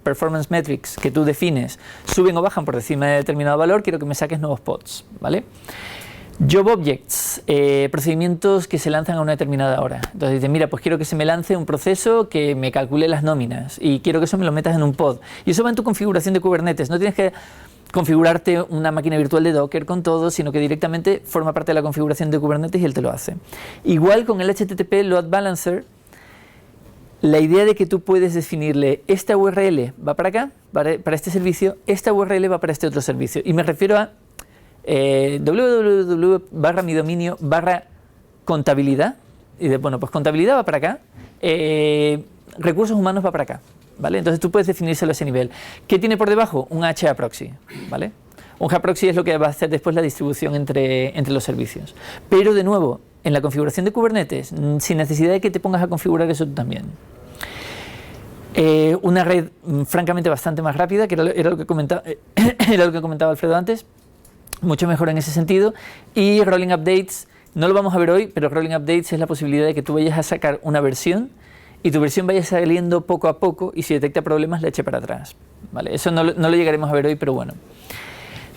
S7: performance metrics que tú defines suben o bajan por encima de determinado valor, quiero que me saques nuevos pods, ¿vale? Job objects, procedimientos que se lanzan a una determinada hora. Entonces dices, mira, pues quiero que se me lance un proceso que me calcule las nóminas y quiero que eso me lo metas en un pod. Y eso va en tu configuración de Kubernetes. No tienes que configurarte una máquina virtual de Docker con todo, sino que directamente forma parte de la configuración de Kubernetes y él te lo hace. Igual con el HTTP Load Balancer, la idea de que tú puedes definirle esta URL va para acá, para este servicio, esta URL va para este otro servicio. Y me refiero a www/midominio/contabilidad. Y bueno, pues contabilidad va para acá, recursos humanos va para acá, ¿vale? Entonces tú puedes definírselo a ese nivel. ¿Qué tiene por debajo? Un HA proxy, ¿vale? Un HA proxy es lo que va a hacer después la distribución entre los servicios. Pero de nuevo, en la configuración de Kubernetes, sin necesidad de que te pongas a configurar eso tú también. Una red francamente bastante más rápida, que era lo que comentaba Alfredo antes. Mucho mejor en ese sentido. Y rolling updates, no lo vamos a ver hoy, pero rolling updates es la posibilidad de que tú vayas a sacar una versión y tu versión vaya saliendo poco a poco y si detecta problemas la eche para atrás, ¿vale? Eso no lo llegaremos a ver hoy, pero bueno.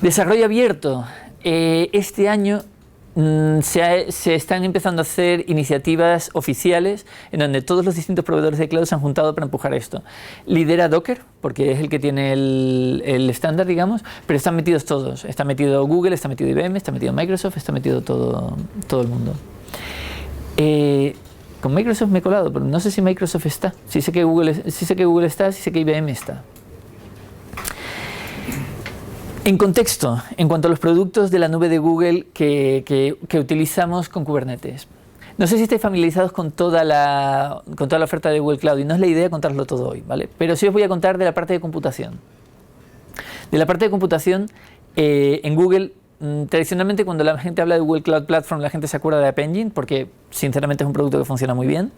S7: Desarrollo abierto. Este año se están empezando a hacer iniciativas oficiales en donde todos los distintos proveedores de cloud se han juntado para empujar esto. Lidera Docker, porque es el que tiene el estándar, digamos, pero están metidos todos. Está metido Google, está metido IBM, está metido Microsoft, está metido todo el mundo. Con Microsoft me he colado, pero no sé si Microsoft está. Sí sé que Google está, sí sé que IBM está. En contexto, en cuanto a los productos de la nube de Google que utilizamos con Kubernetes. No sé si estáis familiarizados con toda la oferta de Google Cloud y no es la idea contarlo todo hoy, ¿vale? Pero sí os voy a contar de la parte de computación. De la parte de computación, en Google, tradicionalmente cuando la gente habla de Google Cloud Platform, la gente se acuerda de App Engine porque sinceramente es un producto que funciona muy bien.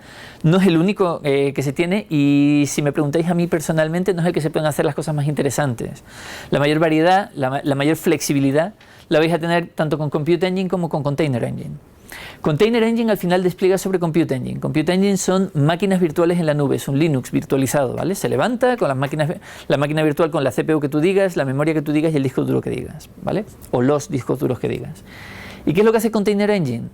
S7: No es el único que se tiene y si me preguntáis a mí personalmente no es el que se pueden hacer las cosas más interesantes. La mayor variedad, la mayor flexibilidad la vais a tener tanto con Compute Engine como con Container Engine. Container Engine al final despliega sobre Compute Engine. Compute Engine son máquinas virtuales en la nube, es un Linux virtualizado, ¿vale? Se levanta con la máquina virtual con la CPU que tú digas, la memoria que tú digas y el disco duro que digas, ¿vale? O los discos duros que digas. ¿Y qué es lo que hace Container Engine?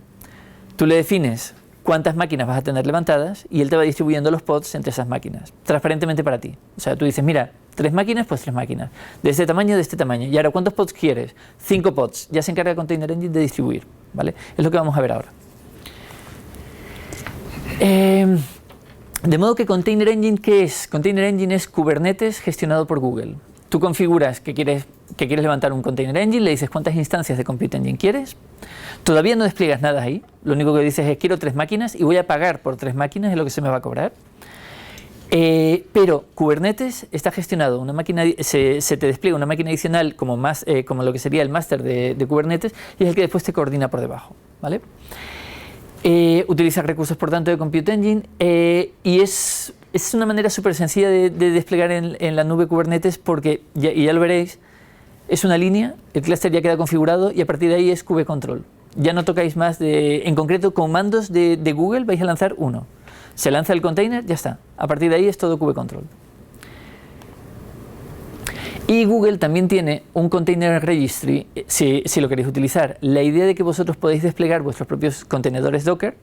S7: Tú le defines cuántas máquinas vas a tener levantadas y él te va distribuyendo los pods entre esas máquinas, transparentemente para ti. O sea, tú dices, mira, 3 máquinas, pues 3 máquinas, de este tamaño, de este tamaño. Y ahora, ¿cuántos pods quieres? 5 pods. Ya se encarga Container Engine de distribuir, ¿vale? Es lo que vamos a ver ahora. De modo que Container Engine, ¿qué es? Container Engine es Kubernetes gestionado por Google. Tú configuras que quieres levantar un Container Engine, le dices cuántas instancias de Compute Engine quieres. Todavía no despliegas nada ahí. Lo único que dices es quiero 3 máquinas y voy a pagar por 3 máquinas, es lo que se me va a cobrar. Pero Kubernetes está gestionado, una máquina, se te despliega una máquina adicional como lo que sería el máster de Kubernetes y es el que después te coordina por debajo, ¿vale? Utiliza recursos por tanto de Compute Engine y es una manera súper sencilla de desplegar en la nube Kubernetes porque, ya lo veréis, es una línea, el clúster ya queda configurado y a partir de ahí es kube-control. Ya no tocáis más en concreto, comandos de Google vais a lanzar uno. Se lanza el container, ya está. A partir de ahí es todo kube-control. Y Google también tiene un Container Registry, si lo queréis utilizar. La idea de que vosotros podéis desplegar vuestros propios contenedores Docker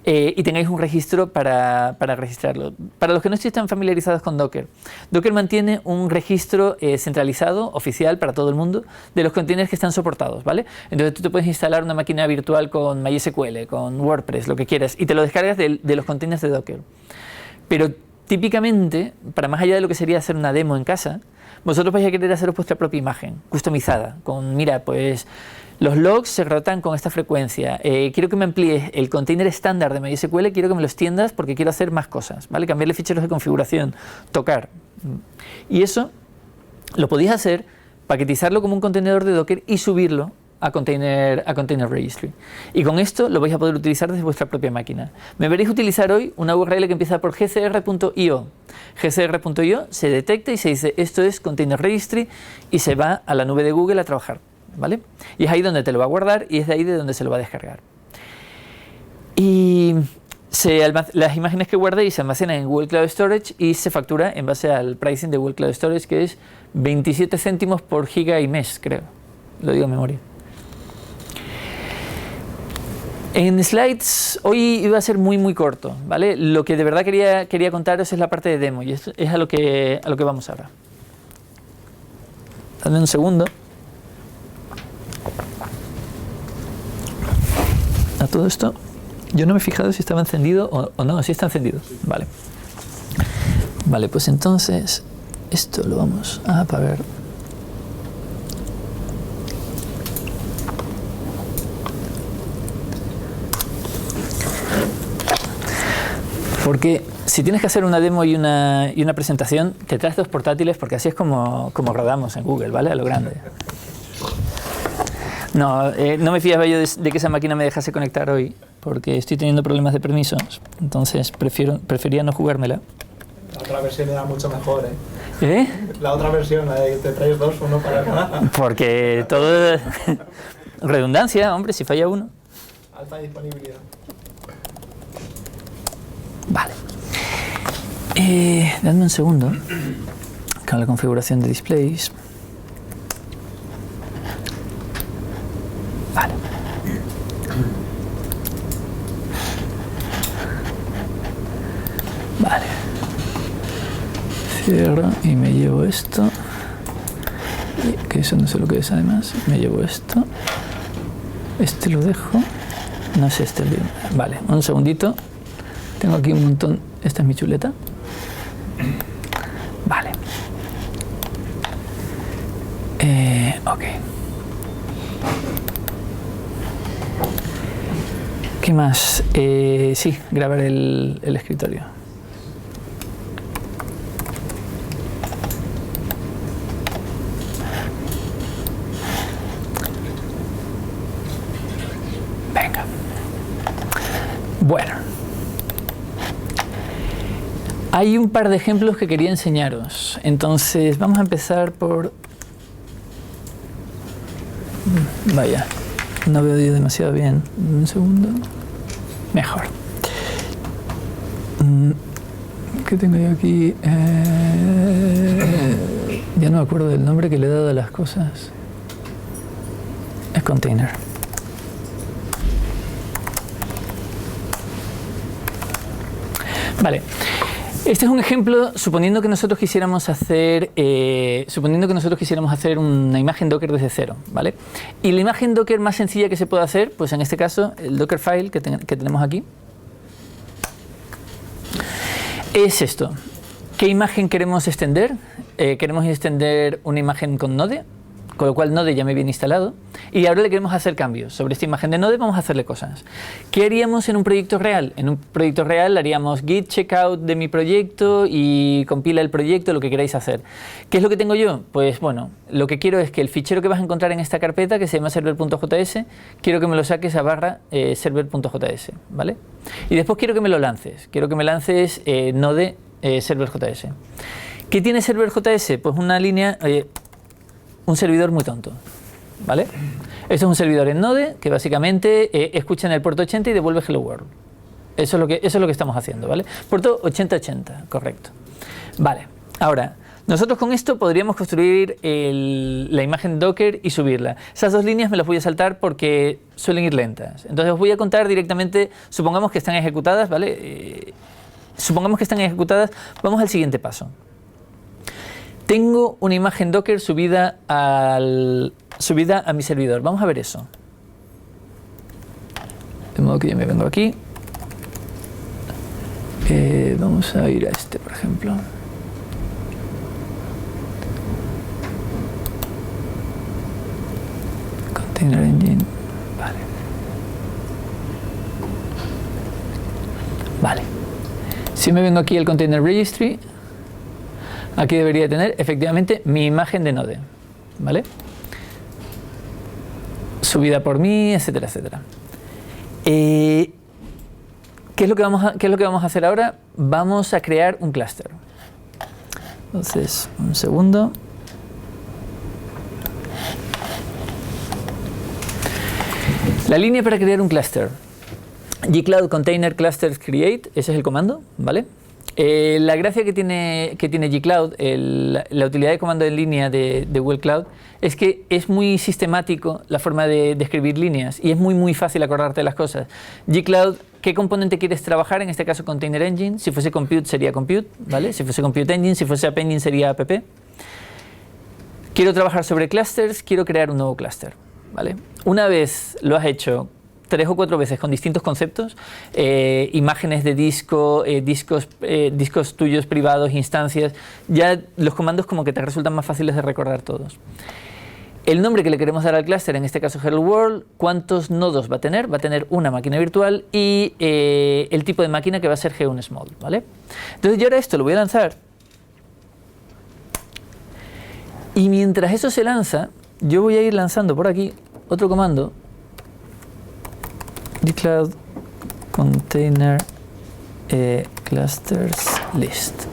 S7: y tengáis un registro para registrarlo. Para los que no estéis tan familiarizados con Docker, Docker mantiene un registro centralizado, oficial para todo el mundo, de los containers que están soportados, ¿vale? Entonces tú te puedes instalar una máquina virtual con MySQL, con WordPress, lo que quieras, y te lo descargas de los containers de Docker. Pero típicamente, para más allá de lo que sería hacer una demo en casa, vosotros vais a querer haceros vuestra propia imagen, customizada, con, mira, pues los logs se rotan con esta frecuencia, quiero que me amplíes el container estándar de MySQL, quiero que me lo extiendas porque quiero hacer más cosas, ¿vale? Cambiarle ficheros de configuración, tocar. Y eso lo podéis hacer, paquetizarlo como un contenedor de Docker y subirlo a Container Registry. Y con esto lo vais a poder utilizar desde vuestra propia máquina. Me veréis utilizar hoy una URL que empieza por gcr.io. gcr.io se detecta y se dice esto es Container Registry y se va a la nube de Google a trabajar, ¿vale? Y es ahí donde te lo va a guardar y es de ahí de donde se lo va a descargar. Y las imágenes que guardéis se almacenan en Google Cloud Storage y se factura en base al pricing de Google Cloud Storage, que es 27 céntimos por giga y mes, creo. Lo digo de memoria. En slides, hoy iba a ser muy corto, ¿vale? Lo que de verdad quería contaros es la parte de demo y esto es a lo que vamos ahora. Dame un segundo. A todo esto, yo no me he fijado si estaba encendido o no, si está encendido. Vale. Vale, pues entonces, esto lo vamos a apagar. Porque si tienes que hacer una demo y una presentación, te traes dos portátiles porque así es como rodamos en Google, ¿vale? A lo grande. No, no me fiaba yo de que esa máquina me dejase conectar hoy porque estoy teniendo problemas de permisos, entonces prefería no jugármela.
S2: La otra versión era mucho mejor, ¿eh?
S7: ¿Eh?
S2: La otra versión, la de te traes dos, uno para cada.
S7: Porque todo es redundancia, hombre, si falla uno.
S2: Alta disponibilidad.
S7: Vale. Dadme un segundo con la configuración de displays. Vale. Vale. Cierro y me llevo esto. Que eso no sé lo que es además. Me llevo esto. Este lo dejo. No es este el bien. Vale, un segundito. Tengo aquí un montón. Esta es mi chuleta. Vale. Ok. ¿Qué más? Sí, grabar el escritorio. Venga. Bueno. Hay un par de ejemplos que quería enseñaros. Entonces, vamos a empezar por... Vaya, no veo yo demasiado bien. Un segundo. Mejor. ¿Qué tengo yo aquí? Ya no me acuerdo del nombre que le he dado a las cosas. Es container. Vale. Este es un ejemplo, suponiendo que nosotros quisiéramos hacer una imagen Docker desde cero, ¿vale? Y la imagen Docker más sencilla que se puede hacer, pues en este caso, el Dockerfile que tenemos aquí, es esto. ¿Qué imagen queremos extender? Queremos extender una imagen con Node, con lo cual Node ya me viene instalado, y ahora le queremos hacer cambios. Sobre esta imagen de Node vamos a hacerle cosas. ¿Qué haríamos en un proyecto real? En un proyecto real haríamos git checkout de mi proyecto y compila el proyecto, lo que queráis hacer. ¿Qué es lo que tengo yo? Pues bueno, lo que quiero es que el fichero que vas a encontrar en esta carpeta, que se llama server.js, quiero que me lo saques a barra server.js, ¿vale? Y después quiero que me lo lances. Quiero que me lances Node server.js. ¿Qué tiene server.js? Pues una línea... un servidor muy tonto, ¿vale? Esto es un servidor en Node que básicamente escucha en el puerto 80 y devuelve Hello World. Eso es lo que estamos haciendo, ¿vale? Puerto 8080, correcto. Vale, ahora, Nosotros con esto podríamos construir la imagen Docker y subirla. Esas dos líneas me las voy a saltar porque suelen ir lentas. Entonces os voy a contar directamente, supongamos que están ejecutadas, ¿vale? Supongamos que están ejecutadas, vamos al siguiente paso. Tengo una imagen Docker subida a mi servidor. Vamos a ver eso. De modo que yo me vengo aquí. Vamos a ir a este, por ejemplo. Container Engine. Vale. Vale. Si me vengo aquí al Container Registry, aquí debería tener efectivamente mi imagen de Node. ¿Vale? Subida por mí, etcétera, etcétera. ¿Qué es lo que vamos a hacer ahora? Vamos a crear un clúster. Entonces, un segundo. La línea para crear un clúster. gcloud container clusters create, ese es el comando, ¿vale? La gracia que tiene gcloud, la utilidad de comando en línea de Google Cloud, es que es muy sistemático la forma de escribir líneas y es muy fácil acordarte de las cosas. gcloud, ¿qué componente quieres trabajar? En este caso Container Engine. Si fuese Compute sería Compute, ¿vale? Si fuese Compute Engine, si fuese App Engine sería App. Quiero trabajar sobre clusters, quiero crear un nuevo clúster, ¿vale? Una vez lo has hecho 3 o 4 veces con distintos conceptos, imágenes de disco, discos tuyos privados, instancias, ya los comandos como que te resultan más fáciles de recordar todos. El nombre que le queremos dar al clúster, en este caso Hello World, ¿cuántos nodos va a tener? Va a tener una máquina virtual y el tipo de máquina que va a ser G1Small, ¿vale? Entonces yo ahora esto lo voy a lanzar y mientras eso se lanza, yo voy a ir lanzando por aquí otro comando, gcloud container clusters list.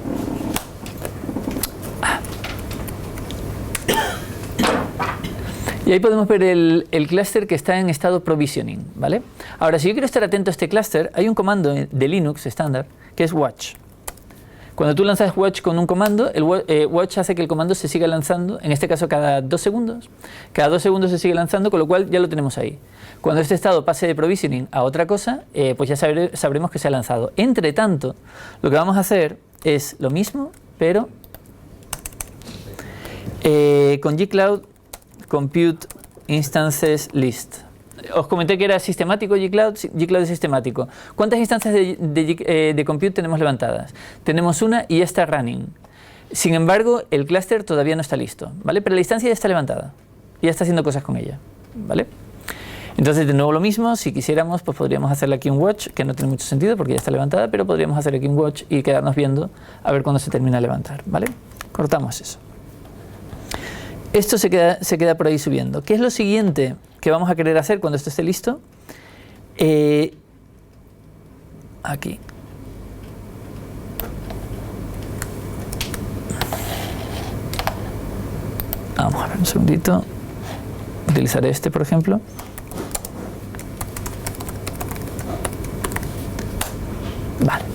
S7: Y ahí podemos ver el clúster que está en estado provisioning, ¿vale? Ahora, si yo quiero estar atento a este clúster, hay un comando de Linux estándar que es watch. Cuando tú lanzas watch con un comando, el watch hace que el comando se siga lanzando, en este caso cada 2 segundos. Cada 2 segundos se sigue lanzando, con lo cual ya lo tenemos ahí. Cuando este estado pase de provisioning a otra cosa, pues ya sabremos que se ha lanzado. Entre tanto, lo que vamos a hacer es lo mismo, pero con gcloud compute instances list. Os comenté que era sistemático gcloud es sistemático. ¿Cuántas instancias de compute tenemos levantadas? Tenemos una y ya está running. Sin embargo, el clúster todavía no está listo, ¿vale? Pero la instancia ya está levantada y ya está haciendo cosas con ella, ¿vale? Entonces, de nuevo lo mismo, si quisiéramos, pues podríamos hacerle aquí un watch, que no tiene mucho sentido porque ya está levantada, pero podríamos hacerle aquí un watch y quedarnos viendo a ver cuándo se termina de levantar, ¿vale? Cortamos eso. Esto se queda por ahí subiendo. ¿Qué es lo siguiente que vamos a querer hacer cuando esto esté listo? Aquí. Vamos a ver un segundito. Utilizaré este, por ejemplo. Vale.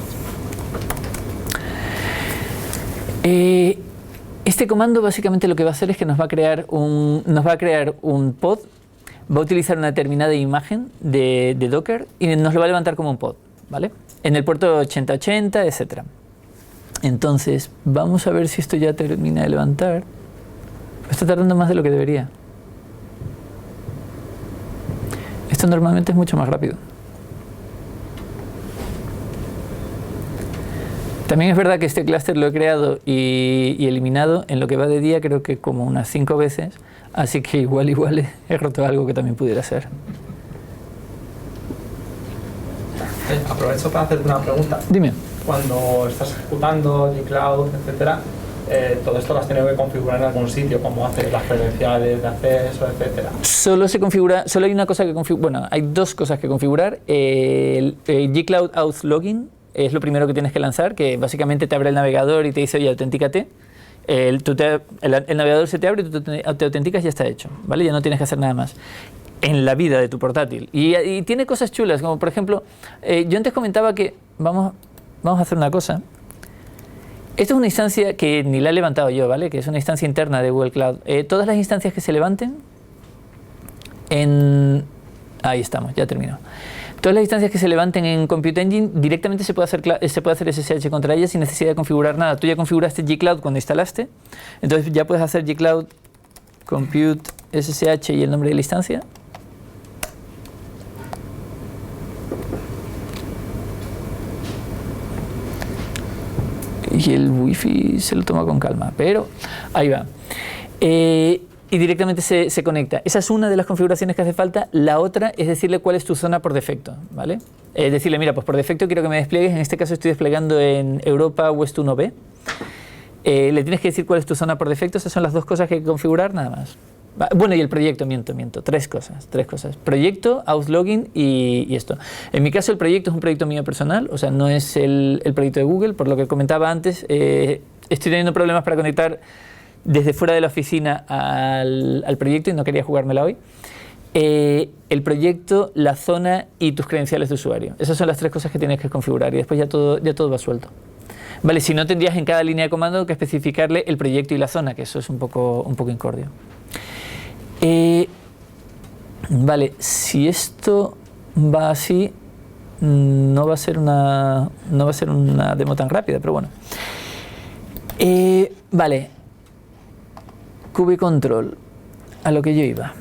S7: Este comando básicamente lo que va a hacer es que nos va a crear un pod, va a utilizar una determinada imagen de Docker y nos lo va a levantar como un pod, ¿vale? En el puerto 8080, etc. Entonces, vamos a ver si esto ya termina de levantar. Está tardando más de lo que debería. Esto normalmente es mucho más rápido. También es verdad que este clúster lo he creado y eliminado en lo que va de día, creo que como unas 5 veces, así que igual he roto algo que también pudiera ser.
S2: Aprovecho para hacerte una pregunta.
S7: Dime.
S2: Cuando estás ejecutando gcloud, etcétera, todo esto lo has tenido que configurar en algún sitio, como hacer las credenciales de acceso, etcétera.
S7: Solo hay una cosa que configurar, bueno, hay 2 cosas que configurar. El gcloud auth login es lo primero que tienes que lanzar, que básicamente te abre el navegador y te dice, oye, autentícate. El navegador se te abre y tú te autenticas y ya está hecho, ¿vale? Ya no tienes que hacer nada más en la vida de tu portátil. Y tiene cosas chulas, como por ejemplo, yo antes comentaba que vamos a hacer una cosa. Esto es una instancia que ni la he levantado yo, ¿vale? Que es una instancia interna de Google Cloud. Todas las instancias que se levanten ahí estamos, ya terminó. Todas las instancias que se levanten en Compute Engine, directamente se puede hacer SSH contra ellas sin necesidad de configurar nada. Tú ya configuraste gcloud cuando instalaste, entonces ya puedes hacer gcloud compute SSH y el nombre de la instancia. Y el wifi se lo toma con calma, pero ahí va. Y directamente se conecta. Esa es una de las configuraciones que hace falta. La otra es decirle cuál es tu zona por defecto, ¿vale? Decirle, mira, pues por defecto quiero que me despliegues, en este caso estoy desplegando en Europa West 1B. Le tienes que decir cuál es tu zona por defecto. Esas son las dos cosas que hay que configurar, nada más. Bueno, y el proyecto, miento. Tres cosas. Proyecto, auth-login y esto. En mi caso el proyecto es un proyecto mío personal, o sea, no es el proyecto de Google, por lo que comentaba antes. Estoy teniendo problemas para conectar desde fuera de la oficina al proyecto y no quería jugármela hoy. El proyecto, la zona y tus credenciales de usuario. Esas son las tres cosas que tienes que configurar y después ya todo va suelto. Vale, si no tendrías en cada línea de comando que especificarle el proyecto y la zona, que eso es un poco incordio. Vale, si esto va así, no va a ser una demo tan rápida, pero bueno. Vale. Kubecontrol, a lo que yo iba.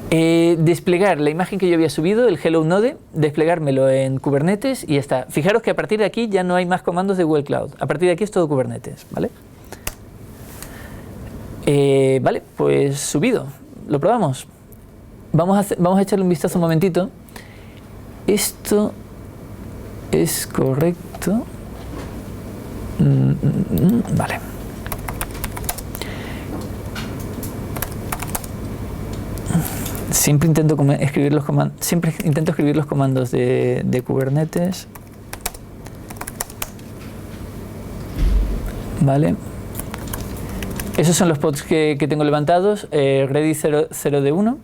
S7: Desplegar la imagen que yo había subido, el Hello Node, desplegármelo en Kubernetes y ya está. Fijaros que a partir de aquí ya no hay más comandos de Google Cloud. A partir de aquí es todo Kubernetes, ¿vale? Vale, pues subido. Lo probamos. Vamos a echarle un vistazo un momentito. Esto es correcto. Vale. Siempre intento escribir los comandos de Kubernetes. Vale. Esos son los pods que tengo levantados. Ready 0 de 1.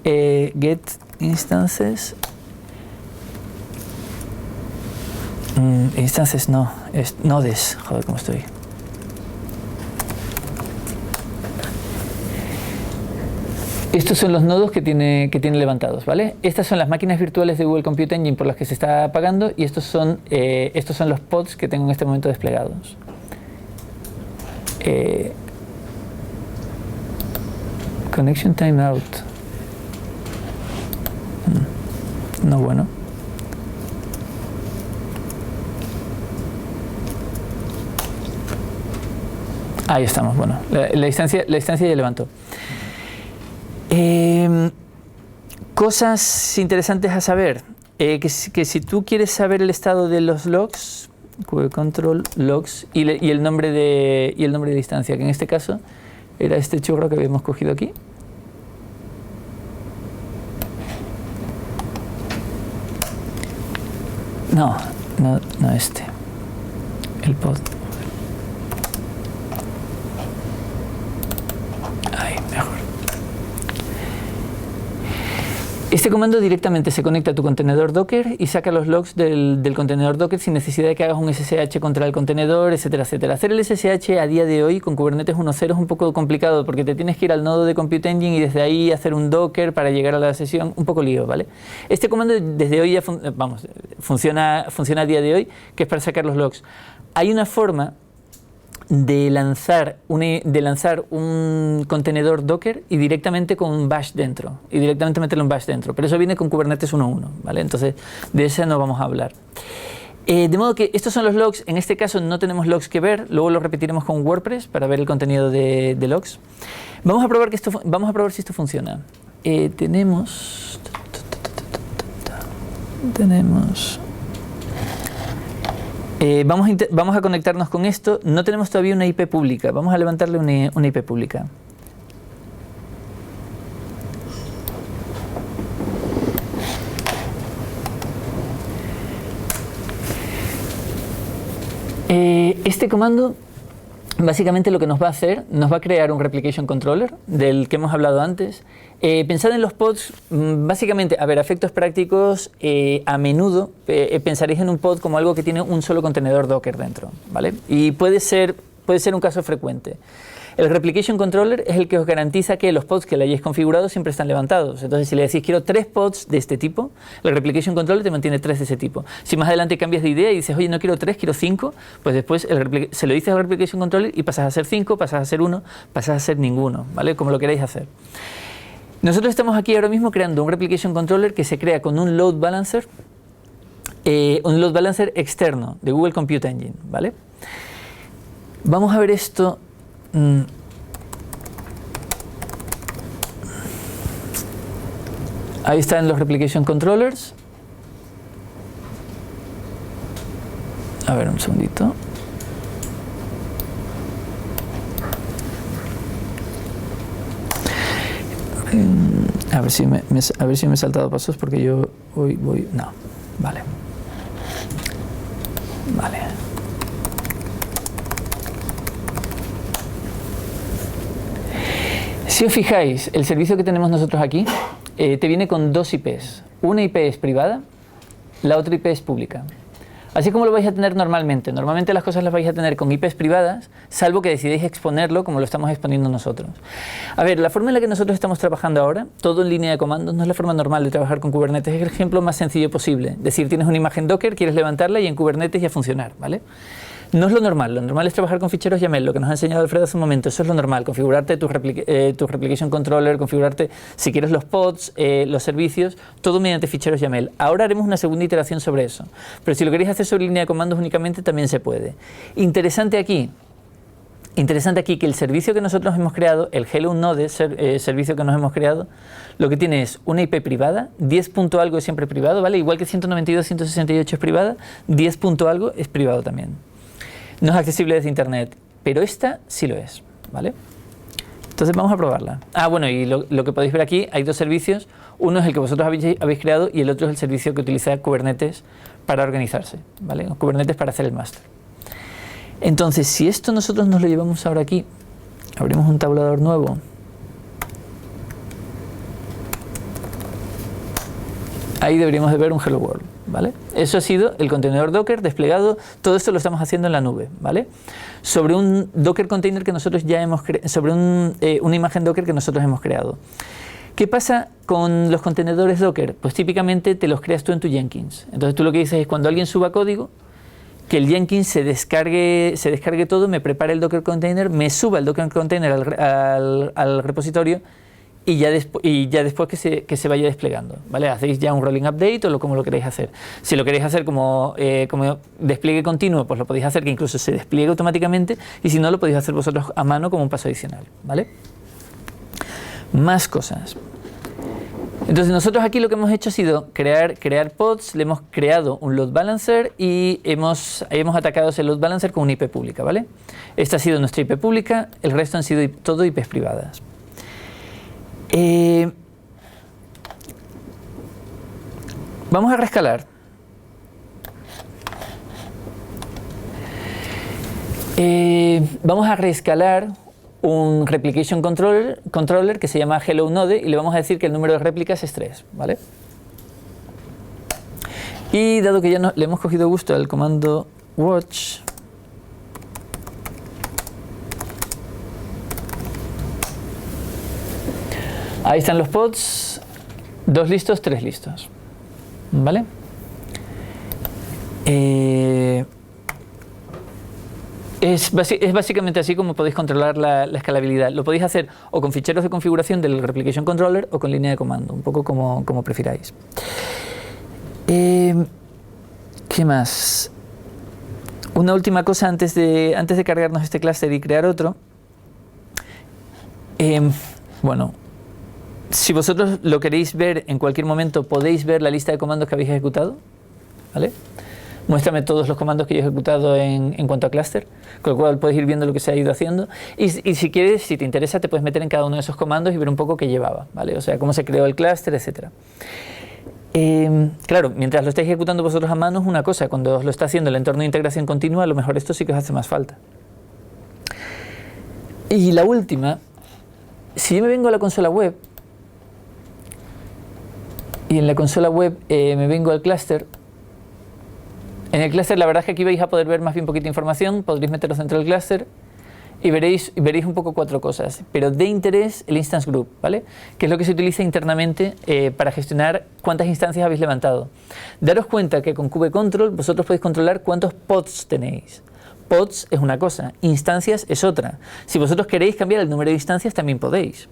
S7: Get instances. Instances no. Nodes. Joder, cómo estoy. Estos son los nodos que tiene levantados, ¿vale? Estas son las máquinas virtuales de Google Compute Engine por las que se está pagando y estos son los pods que tengo en este momento desplegados. Connection timeout. No bueno. Ahí estamos, bueno. La instancia ya levantó. Cosas interesantes a saber. Que si tú quieres saber el estado de los logs, kubecontrol logs y el nombre de la instancia, que en este caso era este churro que habíamos cogido aquí. No este. El pod. Ahí, mejor. Este comando directamente se conecta a tu contenedor Docker y saca los logs del contenedor Docker sin necesidad de que hagas un SSH contra el contenedor, etcétera, etcétera. Hacer el SSH a día de hoy con Kubernetes 1.0 es un poco complicado porque te tienes que ir al nodo de Compute Engine y desde ahí hacer un Docker para llegar a la sesión, un poco lío, ¿vale? Este comando desde hoy ya funciona a día de hoy, que es para sacar los logs. Hay una forma de lanzar un contenedor Docker y directamente con un bash dentro, y directamente meterlo en bash dentro, pero eso viene con Kubernetes 1.1, ¿vale? Entonces de eso no vamos a hablar. De modo que estos son los logs. En este caso no tenemos logs que ver, luego lo repetiremos con WordPress para ver el contenido de logs. Vamos a probar si esto funciona. Tenemos vamos a conectarnos con esto. No tenemos todavía una IP pública. Vamos a levantarle una IP pública. Este comando básicamente lo que nos va a hacer, nos va a crear un replication controller del que hemos hablado antes. Pensad en los pods, básicamente, a ver, a efectos prácticos, a menudo pensaréis en un pod como algo que tiene un solo contenedor Docker dentro, ¿vale? Y puede ser un caso frecuente. El Replication Controller es el que os garantiza que los pods que le hayáis configurado siempre están levantados. Entonces, si le decís quiero 3 pods de este tipo, el Replication Controller te mantiene 3 de ese tipo. Si más adelante cambias de idea y dices, oye, no quiero 3, quiero 5, pues después se lo dices al Replication Controller y pasas a ser 5, pasas a ser 1, pasas a ser ninguno, ¿vale? Como lo queráis hacer. Nosotros estamos aquí ahora mismo creando un Replication Controller que se crea con un load balancer externo de Google Compute Engine, ¿vale? Vamos a ver esto. Ahí están los Replication Controllers. A ver, un segundito. A ver si me he saltado pasos porque yo voy. No, vale. Vale. Si os fijáis, el servicio que tenemos nosotros aquí te viene con 2 IPs. Una IP es privada, la otra IP es pública. Así como lo vais a tener normalmente. Normalmente las cosas las vais a tener con IPs privadas, salvo que decidáis exponerlo como lo estamos exponiendo nosotros. A ver, la forma en la que nosotros estamos trabajando ahora, todo en línea de comandos, no es la forma normal de trabajar con Kubernetes, es el ejemplo más sencillo posible. Es decir, tienes una imagen Docker, quieres levantarla y en Kubernetes ya funciona, ¿vale? No es lo normal es trabajar con ficheros YAML, lo que nos ha enseñado Alfredo hace un momento, eso es lo normal, configurarte tu Replication Controller, configurarte, si quieres, los pods, los servicios, todo mediante ficheros YAML. Ahora haremos una segunda iteración sobre eso, pero si lo queréis hacer sobre línea de comandos únicamente, también se puede. Interesante aquí que el servicio que nosotros hemos creado, el Hello Node servicio que nos hemos creado, lo que tiene es una IP privada, 10 punto algo es siempre privado, ¿vale? Igual que 192.168 es privada, 10 punto algo es privado también. No es accesible desde internet, pero esta sí lo es, ¿vale? Entonces vamos a probarla. Bueno, y lo que podéis ver aquí, hay 2 servicios. Uno es el que vosotros habéis creado y el otro es el servicio que utiliza Kubernetes para organizarse, ¿vale? Kubernetes para hacer el máster. Entonces, si esto nosotros nos lo llevamos ahora aquí, abrimos un tabulador nuevo. Ahí deberíamos de ver un Hello World, ¿vale? Eso ha sido el contenedor Docker desplegado. Todo esto lo estamos haciendo en la nube, ¿vale? Sobre un Docker container que nosotros ya hemos creado, sobre una imagen Docker que nosotros hemos creado. ¿Qué pasa con los contenedores Docker? Pues típicamente te los creas tú en tu Jenkins. Entonces tú lo que dices es cuando alguien suba código, que el Jenkins se descargue todo, me prepare el Docker container, me suba el Docker container al repositorio y ya después que se vaya desplegando, ¿vale? Hacéis ya un rolling update o como lo queréis hacer. Si lo queréis hacer como despliegue continuo, pues lo podéis hacer que incluso se despliegue automáticamente, y si no, lo podéis hacer vosotros a mano como un paso adicional, ¿vale? Más cosas. Entonces nosotros aquí lo que hemos hecho ha sido crear pods, le hemos creado un load balancer y hemos atacado ese load balancer con una IP pública, ¿vale? Esta ha sido nuestra IP pública, el resto han sido todo IPs privadas. Vamos a reescalar. Vamos a reescalar un Replication Controller que se llama Hello Node y le vamos a decir que el número de réplicas es 3, ¿vale? Y dado que ya le hemos cogido gusto al comando watch, ahí están los pods, 2 listos, 3 listos, ¿vale? Es básicamente así como podéis controlar la escalabilidad. Lo podéis hacer o con ficheros de configuración del Replication Controller o con línea de comando, un poco como prefiráis. ¿Qué más? Una última cosa antes de cargarnos este clúster y crear otro. Bueno, si vosotros lo queréis ver en cualquier momento, podéis ver la lista de comandos que habéis ejecutado, ¿vale? Muéstrame todos los comandos que yo he ejecutado en cuanto a clúster, con lo cual puedes ir viendo lo que se ha ido haciendo. Y si quieres, si te interesa, te puedes meter en cada uno de esos comandos y ver un poco qué llevaba, ¿vale? O sea, cómo se creó el clúster, etc. Claro, mientras lo estáis ejecutando vosotros a mano es una cosa, cuando os lo está haciendo el entorno de integración continua, a lo mejor esto sí que os hace más falta. Y la última, si yo me vengo a la consola web, y en la consola web me vengo al clúster, en el clúster la verdad es que aquí vais a poder ver más bien poquita información, podréis meteros dentro del clúster y veréis un poco 4 cosas, pero de interés el Instance Group, ¿vale? Que es lo que se utiliza internamente para gestionar cuántas instancias habéis levantado. Daros cuenta que con KubeControl vosotros podéis controlar cuántos pods tenéis. Pods es una cosa, instancias es otra. Si vosotros queréis cambiar el número de instancias también podéis.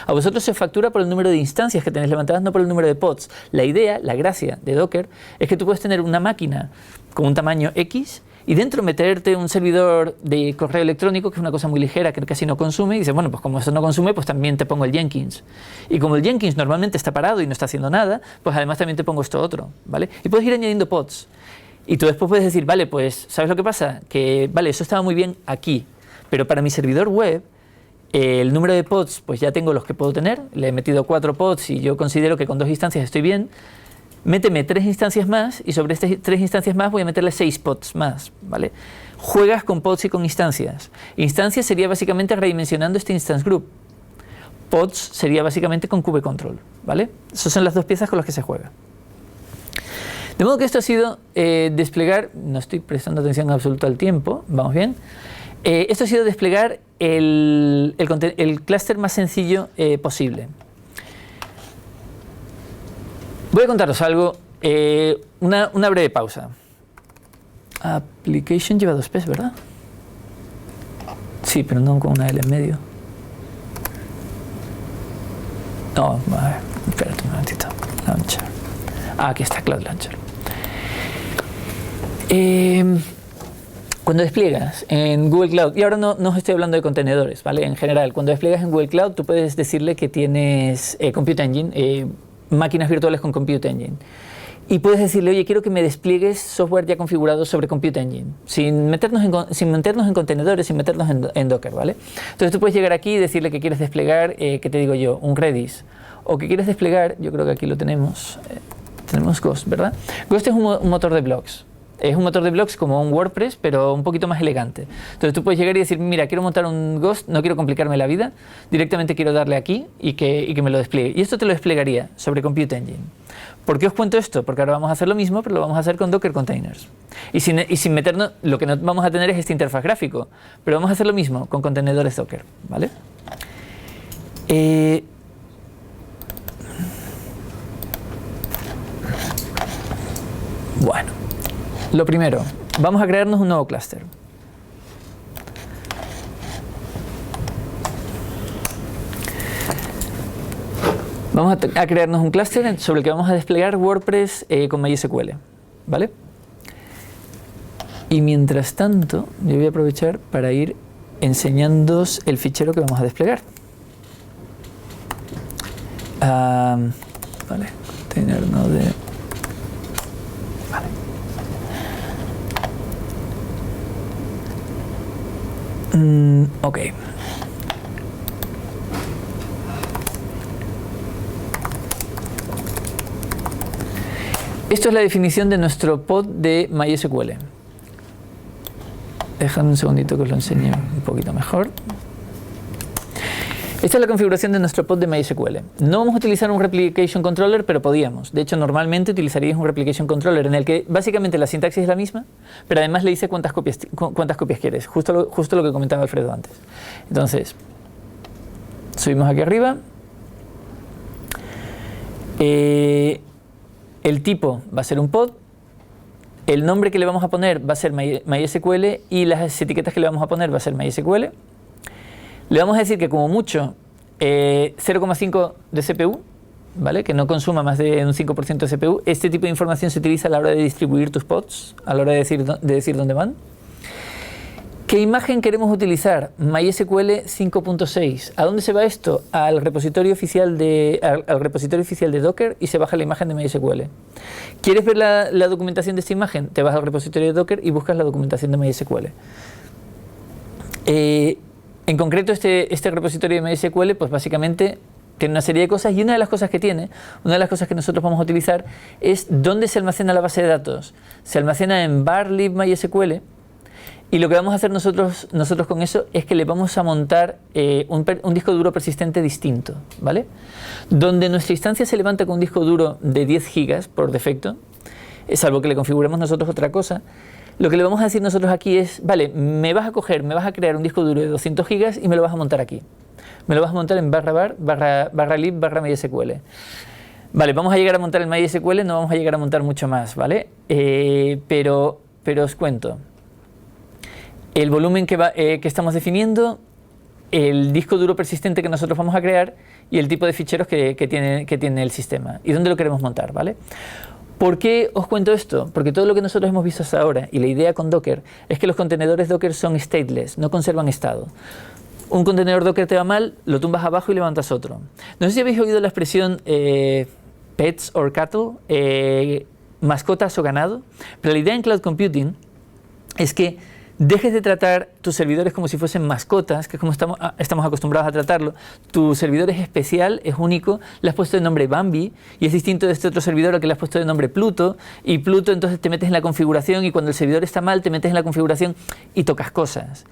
S7: A vosotros se factura por el número de instancias que tenéis levantadas, no por el número de pods. La idea, la gracia de Docker es que tú puedes tener una máquina con un tamaño X y dentro meterte un servidor de correo electrónico, que es una cosa muy ligera, que casi no consume, y dices, bueno, pues como eso no consume, pues también te pongo el Jenkins. Y como el Jenkins normalmente está parado y no está haciendo nada, pues además también te pongo esto otro, ¿vale? Y puedes ir añadiendo pods. Y tú después puedes decir, vale, pues, ¿sabes lo que pasa? Que, vale, eso estaba muy bien aquí, pero para mi servidor web, el número de pods, pues ya tengo los que puedo tener, le he metido 4 pods y yo considero que con 2 instancias estoy bien. Méteme 3 instancias más y sobre estas 3 instancias más voy a meterle 6 pods más, ¿vale? Juegas con pods y con instancias. Instancias sería básicamente redimensionando este instance group. Pods sería básicamente con KubeControl, ¿vale? Esas son las 2 piezas con las que se juega. De modo que esto ha sido desplegar, no estoy prestando atención en absoluto al tiempo, vamos bien. Esto ha sido desplegar el clúster más sencillo posible. Voy a contaros algo, una breve pausa. Application lleva 2 P's, ¿verdad? Sí, pero no con una L en medio. No, a ver, espérate un momentito. Launcher. Aquí está Cloud Launcher. Cuando despliegas en Google Cloud, y ahora no os estoy hablando de contenedores, ¿vale? En general, cuando despliegas en Google Cloud, tú puedes decirle que tienes Compute Engine, máquinas virtuales con Compute Engine. Y puedes decirle, oye, quiero que me despliegues software ya configurado sobre Compute Engine, sin meternos en contenedores, sin meternos en Docker, ¿vale? Entonces tú puedes llegar aquí y decirle que quieres desplegar, ¿qué te digo yo? Un Redis. O que quieres desplegar, yo creo que aquí lo tenemos, tenemos Ghost, ¿verdad? Ghost es un motor de blogs. Es un motor de blogs como un WordPress, pero un poquito más elegante. Entonces tú puedes llegar y decir, mira, quiero montar un Ghost, no quiero complicarme la vida, directamente quiero darle aquí y que me lo despliegue. Y esto te lo desplegaría sobre Compute Engine. ¿Por qué os cuento esto? Porque ahora vamos a hacer lo mismo, pero lo vamos a hacer con Docker Containers. Y sin meternos, lo que no vamos a tener es este interfaz gráfico, pero vamos a hacer lo mismo con contenedores Docker, ¿vale? Bueno, lo primero, vamos a crearnos un nuevo clúster. Vamos a crearnos un clúster sobre el que vamos a desplegar WordPress con MySQL, ¿vale? Y mientras tanto, yo voy a aprovechar para ir enseñándoos el fichero que vamos a desplegar. Vale, container node. Vale. Ok. Esto es la definición de nuestro pod de MySQL. Dejadme un segundito que os lo enseñe un poquito mejor. Esta es la configuración de nuestro pod de MySQL. No vamos a utilizar un Replication Controller, pero podíamos. De hecho, normalmente utilizaríais un Replication Controller en el que básicamente la sintaxis es la misma, pero además le dice cuántas copias quieres. Justo lo que comentaba Alfredo antes. Entonces, subimos aquí arriba. El tipo va a ser un pod. El nombre que le vamos a poner va a ser MySQL y las etiquetas que le vamos a poner va a ser MySQL. Le vamos a decir que como mucho 0,5 de CPU, ¿vale? Que no consuma más de un 5% de CPU. Este tipo de información se utiliza a la hora de distribuir tus pods, a la hora de decir dónde van. ¿Qué imagen queremos utilizar? MySQL 5.6. ¿A dónde se va esto? Al repositorio oficial de Docker y se baja la imagen de MySQL. ¿Quieres ver la documentación de esta imagen? Te vas al repositorio de Docker y buscas la documentación de MySQL. En concreto, este repositorio de MySQL, pues básicamente tiene una serie de cosas, y una de las cosas que nosotros vamos a utilizar es dónde se almacena la base de datos. Se almacena en var lib MySQL, Y lo que vamos a hacer nosotros con eso es que le vamos a montar un disco duro persistente distinto, ¿vale? Donde nuestra instancia se levanta con un disco duro de 10 gigas por defecto, salvo que le configuremos nosotros otra cosa. Lo que le vamos a decir nosotros aquí es, vale, me vas a crear un disco duro de 200 gigas y me lo vas a montar aquí. Me lo vas a montar en /lib /MySQL. Vale, vamos a llegar a montar el MySQL, no vamos a llegar a montar mucho más, ¿vale? Pero os cuento. El volumen que estamos definiendo, el disco duro persistente que nosotros vamos a crear y el tipo de ficheros que tiene el sistema y dónde lo queremos montar, ¿vale? ¿Por qué os cuento esto? Porque todo lo que nosotros hemos visto hasta ahora y la idea con Docker es que los contenedores Docker son stateless, no conservan estado. Un contenedor Docker te va mal, lo tumbas abajo y levantas otro. No sé si habéis oído la expresión pets or cattle, mascotas o ganado, pero la idea en cloud computing es que dejes de tratar tus servidores como si fuesen mascotas, que es como estamos acostumbrados a tratarlo. Tu servidor es especial, es único, le has puesto de nombre Bambi y es distinto de este otro servidor al que le has puesto de nombre Pluto, y Pluto entonces te metes en la configuración y cuando el servidor está mal te metes en la configuración y tocas cosas.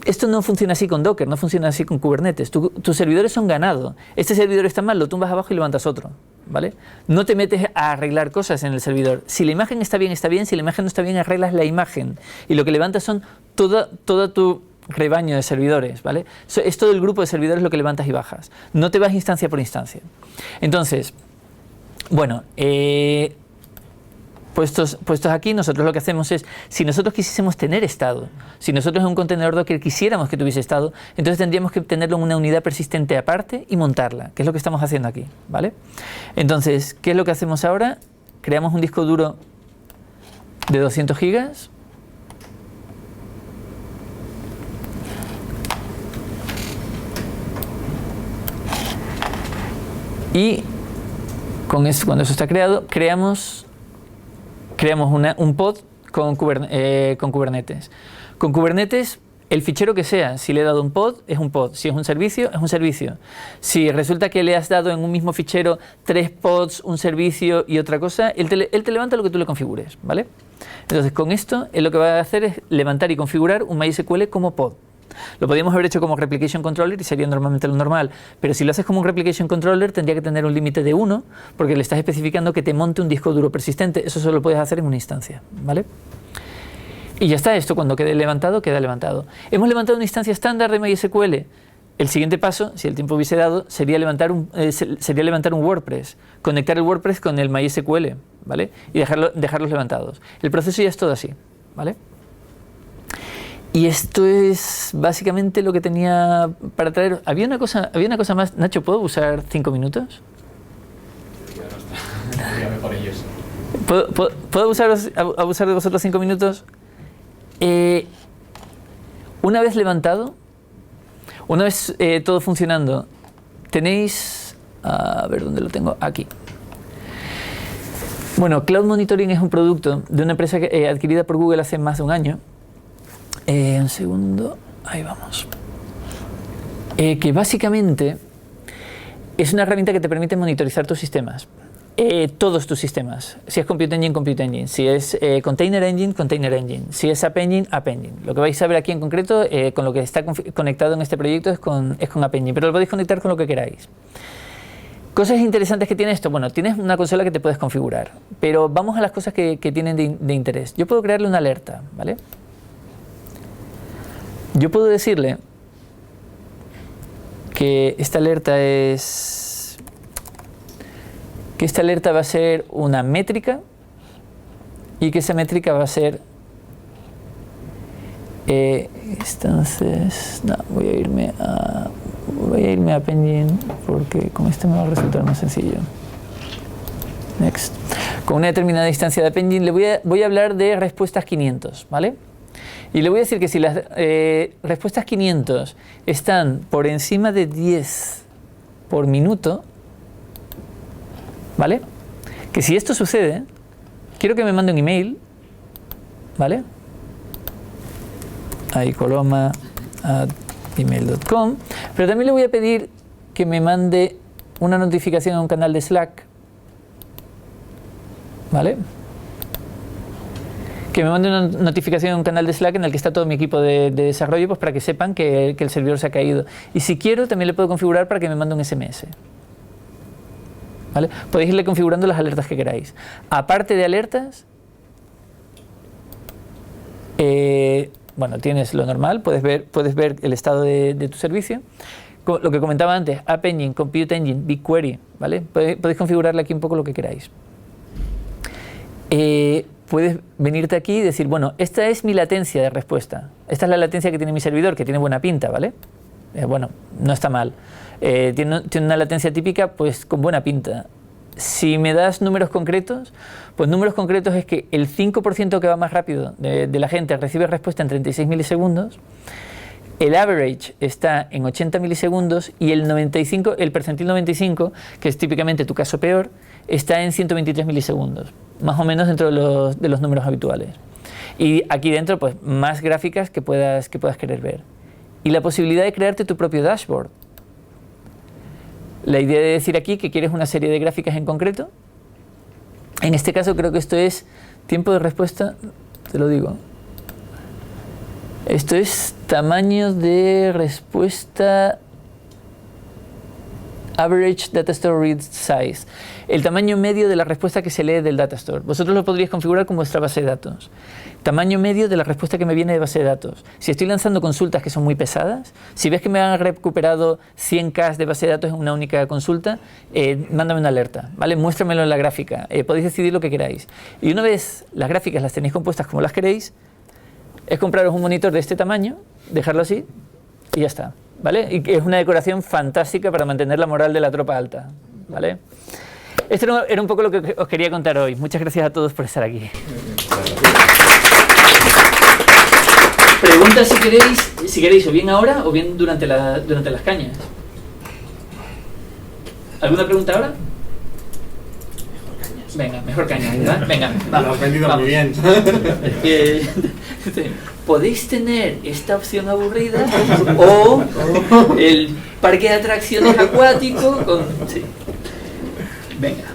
S7: Esto no funciona así con Docker, no funciona así con Kubernetes. Tus servidores son ganado. Este servidor está mal, lo tumbas abajo y levantas otro, ¿vale? No te metes a arreglar cosas en el servidor. Si la imagen está bien, está bien. Si la imagen no está bien, arreglas la imagen. Y lo que levantas son todo tu rebaño de servidores, ¿vale? Es todo el grupo de servidores lo que levantas y bajas. No te vas instancia por instancia. Entonces, bueno, puestos aquí, nosotros lo que hacemos es, si nosotros quisiésemos tener estado, si nosotros en un contenedor Docker quisiéramos que tuviese estado, entonces tendríamos que tenerlo en una unidad persistente aparte y montarla, que es lo que estamos haciendo aquí, ¿vale? Entonces, ¿qué es lo que hacemos ahora? Creamos un disco duro de 200 gigas. Y cuando eso está creado, creamos un pod con Kubernetes. Con Kubernetes, el fichero que sea, si le he dado un pod, es un pod. Si es un servicio, es un servicio. Si resulta que le has dado en un mismo fichero 3 pods, un servicio y otra cosa, él te levanta lo que tú le configures, ¿vale? Entonces, con esto, él lo que va a hacer es levantar y configurar un MySQL como pod. Lo podríamos haber hecho como Replication Controller y sería normalmente lo normal, pero si lo haces como un Replication Controller tendría que tener un límite de 1 porque le estás especificando que te monte un disco duro persistente. Eso solo lo puedes hacer en una instancia, ¿vale? Y ya está, esto cuando quede levantado, queda levantado. Hemos levantado una instancia estándar de MySQL. El siguiente paso, si el tiempo hubiese dado, sería levantar un WordPress, conectar el WordPress con el MySQL, ¿vale? Y dejarlos levantados. El proceso ya es todo así, ¿vale? Y esto es básicamente lo que tenía para traer. Había una cosa más. Nacho, ¿puedo usar 5 minutos?
S5: Dígame por ellos.
S7: ¿Puedo abusar de vosotros 5 minutos? Una vez levantado, una vez todo funcionando, tenéis... A ver, ¿dónde lo tengo? Aquí. Bueno, Cloud Monitoring es un producto de una empresa adquirida por Google hace más de un año. Un segundo, ahí vamos. Que básicamente es una herramienta que te permite monitorizar tus sistemas. Todos tus sistemas. Si es Compute Engine, Compute Engine. Si es Container Engine, Container Engine. Si es App Engine, App Engine. Lo que vais a ver aquí en concreto, con lo que está conectado en este proyecto es con App Engine, pero lo podéis conectar con lo que queráis. Cosas interesantes que tiene esto. Bueno, tienes una consola que te puedes configurar, pero vamos a las cosas que tienen de interés. Yo puedo crearle una alerta, ¿vale? Yo puedo decirle que esta alerta va a ser una métrica y que esa métrica va a ser entonces no, voy a irme a App Engine porque con este me va a resultar más sencillo. Next. Con una determinada instancia de App Engine le voy a hablar de respuestas 500, ¿vale? Y le voy a decir que si las respuestas 500 están por encima de 10 por minuto, ¿vale? Que si esto sucede, quiero que me mande un email, ¿vale? Ahí coloma@gmail.com, pero también le voy a pedir que me mande una notificación a un canal de Slack, ¿vale? que me mande una notificación en un canal de Slack en el que está todo mi equipo de desarrollo, pues para que sepan que el servidor se ha caído. Y si quiero, también le puedo configurar para que me mande un SMS. ¿Vale? Podéis irle configurando las alertas que queráis. Aparte de alertas, bueno, tienes lo normal, puedes ver el estado de tu servicio. Lo que comentaba antes, App Engine, Compute Engine, BigQuery, ¿vale? Podéis configurarle aquí un poco lo que queráis. Puedes venirte aquí y decir, bueno, esta es mi latencia de respuesta. Esta es la latencia que tiene mi servidor, que tiene buena pinta, ¿vale? Bueno, no está mal. Tiene una latencia típica, pues con buena pinta. Si me das números concretos, pues números concretos es que el 5% que va más rápido de la gente recibe respuesta en 36 milisegundos, el average está en 80 milisegundos y el percentil 95, que es típicamente tu caso peor, está en 123 milisegundos, más o menos dentro de los números habituales. Y aquí dentro, pues más gráficas que puedas querer ver. Y la posibilidad de crearte tu propio dashboard. La idea de decir aquí que quieres una serie de gráficas en concreto. En este caso creo que esto es tiempo de respuesta, te lo digo. Esto es tamaño de respuesta average data store read size. El tamaño medio de la respuesta que se lee del data store. Vosotros lo podríais configurar con vuestra base de datos. Tamaño medio de la respuesta que me viene de base de datos. Si estoy lanzando consultas que son muy pesadas, si ves que me han recuperado 100K de base de datos en una única consulta, mándame una alerta, ¿vale? Muéstramelo en la gráfica. Podéis decidir lo que queráis. Y una vez las gráficas las tenéis compuestas como las queréis, es compraros un monitor de este tamaño, dejarlo así y ya está, ¿vale? Y es una decoración fantástica para mantener la moral de la tropa alta, ¿vale? Esto era un poco lo que os quería contar hoy. Muchas gracias a todos por estar aquí. Preguntas si queréis o bien ahora o bien durante las cañas. ¿Alguna pregunta ahora? Venga, mejor cañas, ¿verdad? Venga, vamos.
S4: Lo has vendido muy bien.
S7: Podéis tener esta opción aburrida o el parque de atracciones acuático con... Sí. Venga.